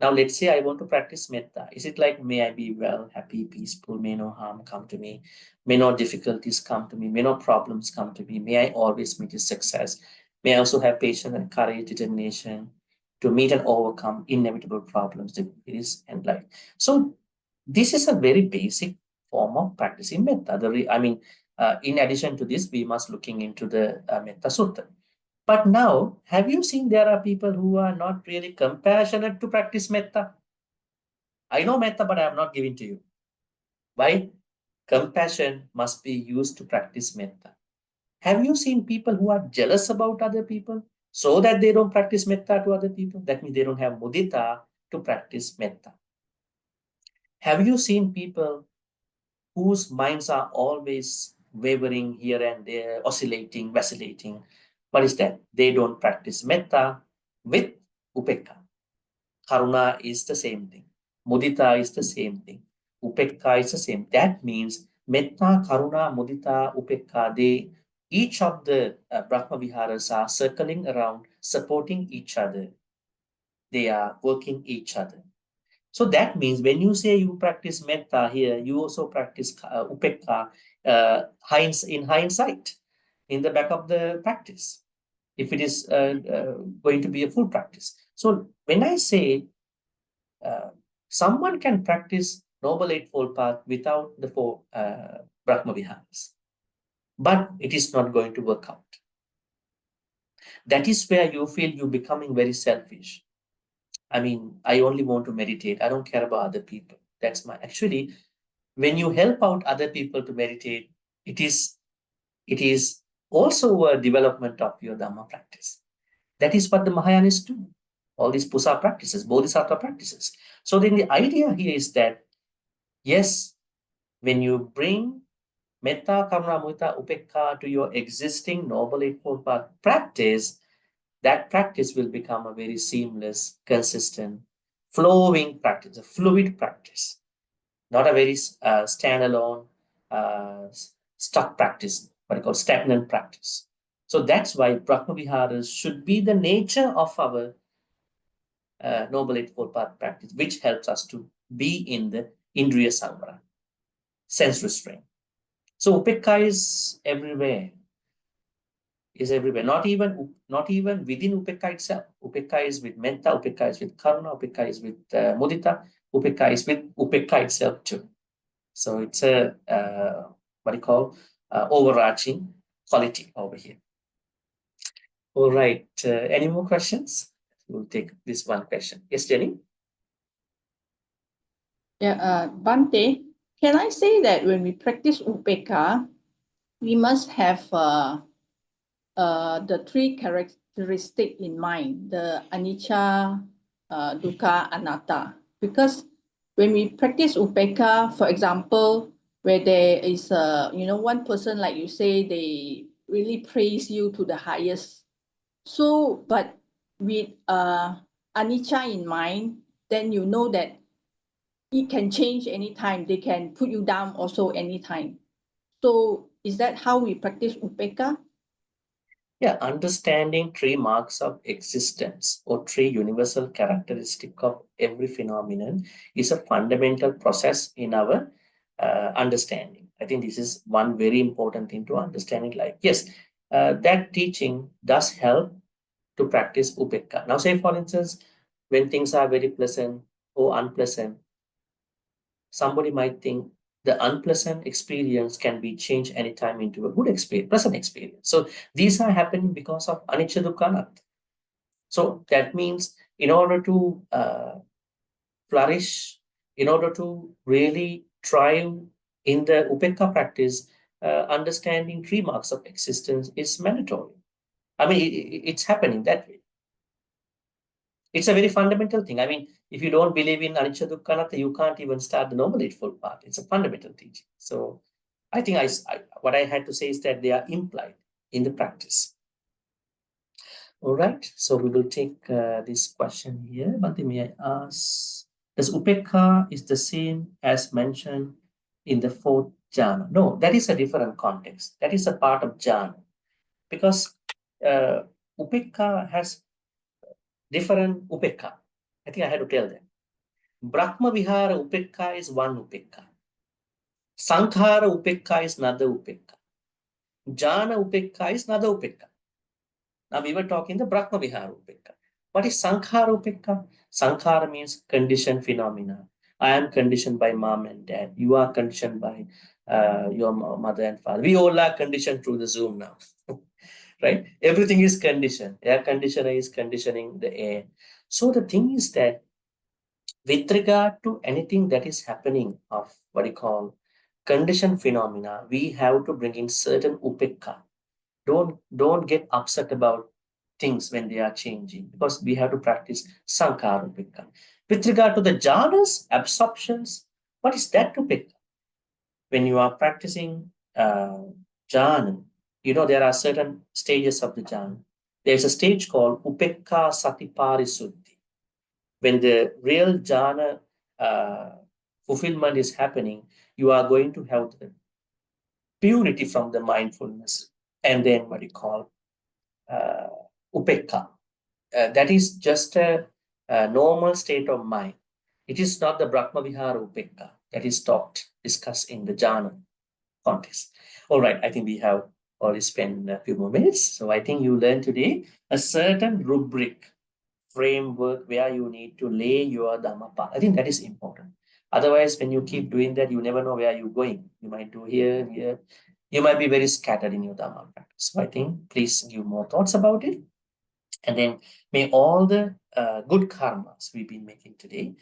Now, let's say I want to practice metta. Is it like, may I be well, happy, peaceful, may no harm come to me, may no difficulties come to me, may no problems come to me, may I always meet with success, may I also have patience and courage, determination to meet and overcome inevitable problems, difficulties, and life. So, this is a very basic form of practicing metta. In addition to this, we must looking into the Metta Sutta. But now, have you seen there are people who are not really compassionate to practice metta? I know metta, but I am not giving to you. Why? Compassion must be used to practice metta. Have you seen people who are jealous about other people so that they don't practice metta to other people? That means they don't have mudita to practice metta. Have you seen people whose minds are always wavering here and there, oscillating, vacillating? What is that? They don't practice metta with upekkha. Karuna is the same thing. Mudita is the same thing. Upekkha is the same. That means metta, karuna, mudita, upekkha, each of the Brahma Viharas are circling around, supporting each other. They are working each other. So that means when you say you practice metta here, you also practice upekkha in hindsight, in the back of the practice, if it is going to be a full practice. So when I say someone can practice Noble Eightfold Path without the four Brahma Viharas, but it is not going to work out. That is where you feel you're becoming very selfish. I mean, I only want to meditate. I don't care about other people. Actually, when you help out other people to meditate, it is also a development of your Dhamma practice. That is what the Mahayanas do. All these pusa practices, bodhisattva practices. So then the idea here is that, yes, when you bring metta, karuna, mudita, upekkha to your existing Noble Eightfold Path practice, that practice will become a very seamless, consistent, flowing practice, a fluid practice, not a very standalone, stuck practice, what I call stagnant practice. So that's why Brahma Viharas should be the nature of our Noble Eightfold Path practice, which helps us to be in the Indriya Samvara, sense restraint. So upekkha is everywhere. Not even within upekkha itself. Upekkha is with metta, upekkha is with karuna, upekkha is with mudita, upekkha is with upekkha itself too. So it's a what you call overarching quality over here. All right. Any more questions? We'll take this one question. Yes, Jenny? Yeah, Bhante, can I say that when we practice upekkha, we must have the three characteristics in mind, the anicca, dukkha, anatta. Because when we practice upekkha, for example, where there is one person, like you say, they really praise you to the highest. So, but with anicca in mind, then you know that it can change anytime. They can put you down also anytime. So is that how we practice upekkha? Yeah, understanding three marks of existence or three universal characteristics of every phenomenon is a fundamental process in our understanding. I think this is one very important thing to understanding life. Yes, that teaching does help to practice upekkha. Now, say for instance, when things are very pleasant or unpleasant, somebody might think the unpleasant experience can be changed anytime into a good experience, pleasant experience. So these are happening because of anicca, dukkha, anatta. So that means in order to flourish, in order to really thrive in the Upekka practice, understanding 3 marks of existence is mandatory. I mean, it's happening that way. It's a very fundamental thing. I mean, if you don't believe in Anicca Dukkha Anatta, you can't even start the Noble Eightfold Path. It's a fundamental teaching. So I think what I had to say is that they are implied in the practice. All right, so we will take this question here. Bhante, may I ask, does Upekka is the same as mentioned in the 4th jhana? No, that is a different context. That is a part of jhana. Because Upekka has different Upekka. I think I had to tell them. Brahma Vihara Upekka is one Upekka. Sankhara Upekka is another Upekka. Jhana Upekka is another Upekka. Now we were talking the Brahma Vihara Upekka. What is Sankhara Upekka? Sankhara means conditioned phenomena. I am conditioned by mom and dad. You are conditioned by your mother and father. We all are conditioned through the Zoom now. Right? Everything is conditioned. Air conditioner is conditioning the air. So the thing is that with regard to anything that is happening of what you call conditioned phenomena, we have to bring in certain upekka. Don't get upset about things when they are changing, because we have to practice sankhara upekka. With regard to the jhanas, absorptions, what is that upekka? When you are practicing jhana, you know there are certain stages of the jhana. There's a stage called upekka satiparisuddhi. When the real jhana fulfillment is happening, you are going to have the purity from the mindfulness, and then what you call upekka. That is just a normal state of mind. It is not the Brahma Vihara upekka that is discussed in the jhana context. All right, I think we have already spent a few more minutes. So I think you learned today a certain rubric, framework where you need to lay your Dhammapada. I think that is important. Otherwise, when you keep doing that, you never know where you're going. You might do here. You might be very scattered in your Dhamma practice. So I think please give more thoughts about it. And then may all the good karmas we've been making today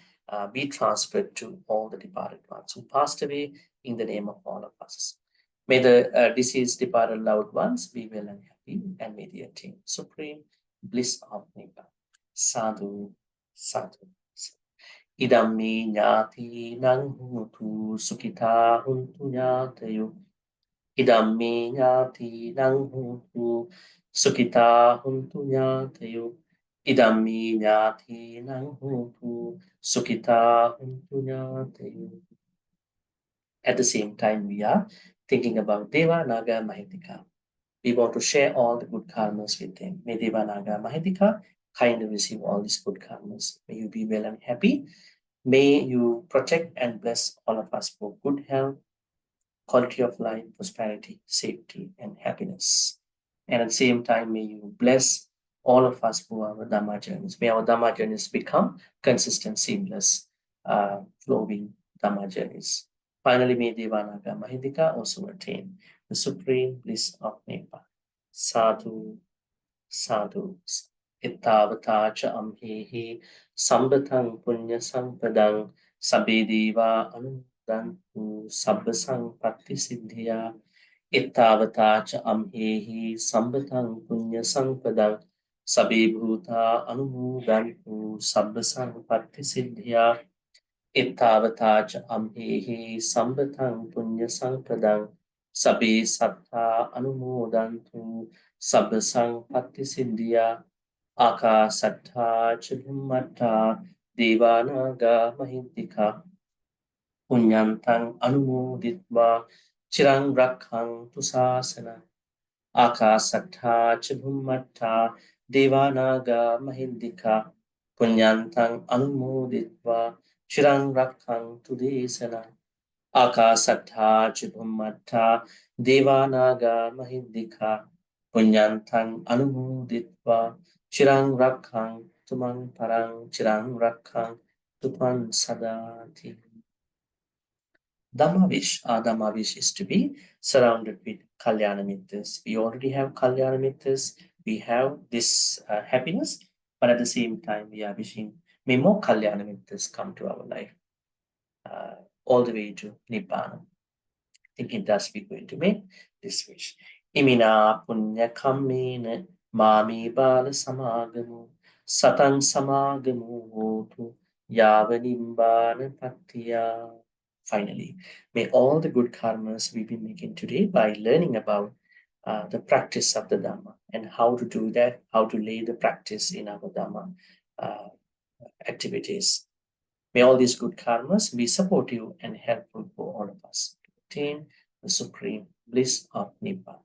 be transferred to all the departed ones who passed away in the name of all of us. May the deceased departed loved ones be well and happy, and may they attain supreme bliss of Nibbana. Sadhu, sadhu. Idammi nyati nang hutu sukita huntu nyatayo. Idammi nyati nang hutu sukita huntu nyatayo. Idammi nyati nang hutu sukita huntu nyatayo. At the same time, we are thinking about Deva, Naga, Mahitika. We want to share all the good karmas with them. May Deva, Naga, Mahitika kindly receive all these good karmas. May you be well and happy. May you protect and bless all of us for good health, quality of life, prosperity, safety, and happiness. And at the same time, may you bless all of us for our Dhamma journeys. May our Dhamma journeys become consistent, seamless, flowing Dhamma journeys. Finally, may Devanaga Mahindika also attain the supreme bliss of Nepal. Sadhu, sadhu. Ittavata cha amhehi sambatang punya sampadang sabedeva anudantu sabbasang patti siddhya. Ittavata cha amhehi sambatang punya sampadang sabebhuta anudantu sabbasang patti siddhya. Ittavata cha amhehi sambatang punya sampadang sabe sattha anumodantu sabbasang patti siddhya. Akasattha Chudummatta Devanaga Mahindika Punyantang Anumoditva Chirang Rakhang Tusasana. Akasattha Chudummatta Devanaga Mahindika Punyantang Anumoditva Chirang Rakhang Tudesana. Akasattha Chudummatta Devanaga Mahindika Punyantang Anumoditva Chirang Rakhang Tumang Parang Chirang Rakhang Tupan Sadati. Dhammavish, our Dhammavish is to be surrounded with Kalyana Mittas. We already have Kalyana Mittas. We have this happiness. But at the same time, we are wishing may more Kalyana Mitras come to our life, all the way to Nibbana. Thinking thus we're going to make this wish. Imina punya kammena mami bala samagamu satang samagamu hotu yavanimbana patiya. Finally, may all the good karmas we've been making today by learning about the practice of the Dhamma and how to do that, how to lay the practice in our Dhamma activities. May all these good karmas be supportive and helpful for all of us to attain the supreme bliss of Nibbana.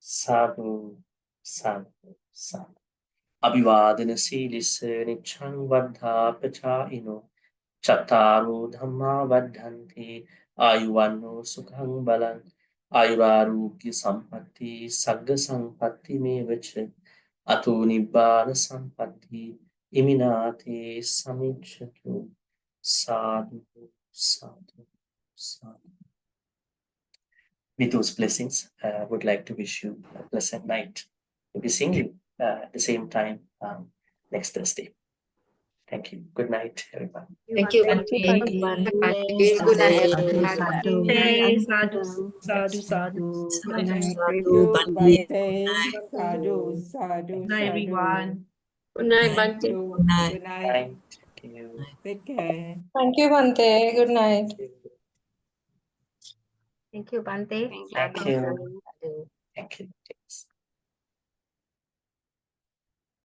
Sadhu, sadhu, sadhu. Abhivadana silisa nichang vardha pachaino chattaro dhamma vardhanti ayuvanno sukhang balang ayurarugya sampatti sagga sampatti mevacha ato nibbana sampatti iminate samichatu. Sadhu, sadhu, sadhu. With those blessings, I would like to wish you a pleasant night. We'll be seeing you at the same time next Thursday. Thank you. Good night, everyone. Thank you, Thank you, Bhante. Bhante. Good night, Sadhu, everyone. sadhu, sadhu, sadhu. Good night. Thank you, you, Bhante. Bhante. Sadhu, sadhu, Good night, sadhu. everyone. Good night, Thank Bhante. you. Good night. Good night. Thank you. Take care. Thank you, Bhante. Good night. Thank you, Bhante. Thank you. Thank you.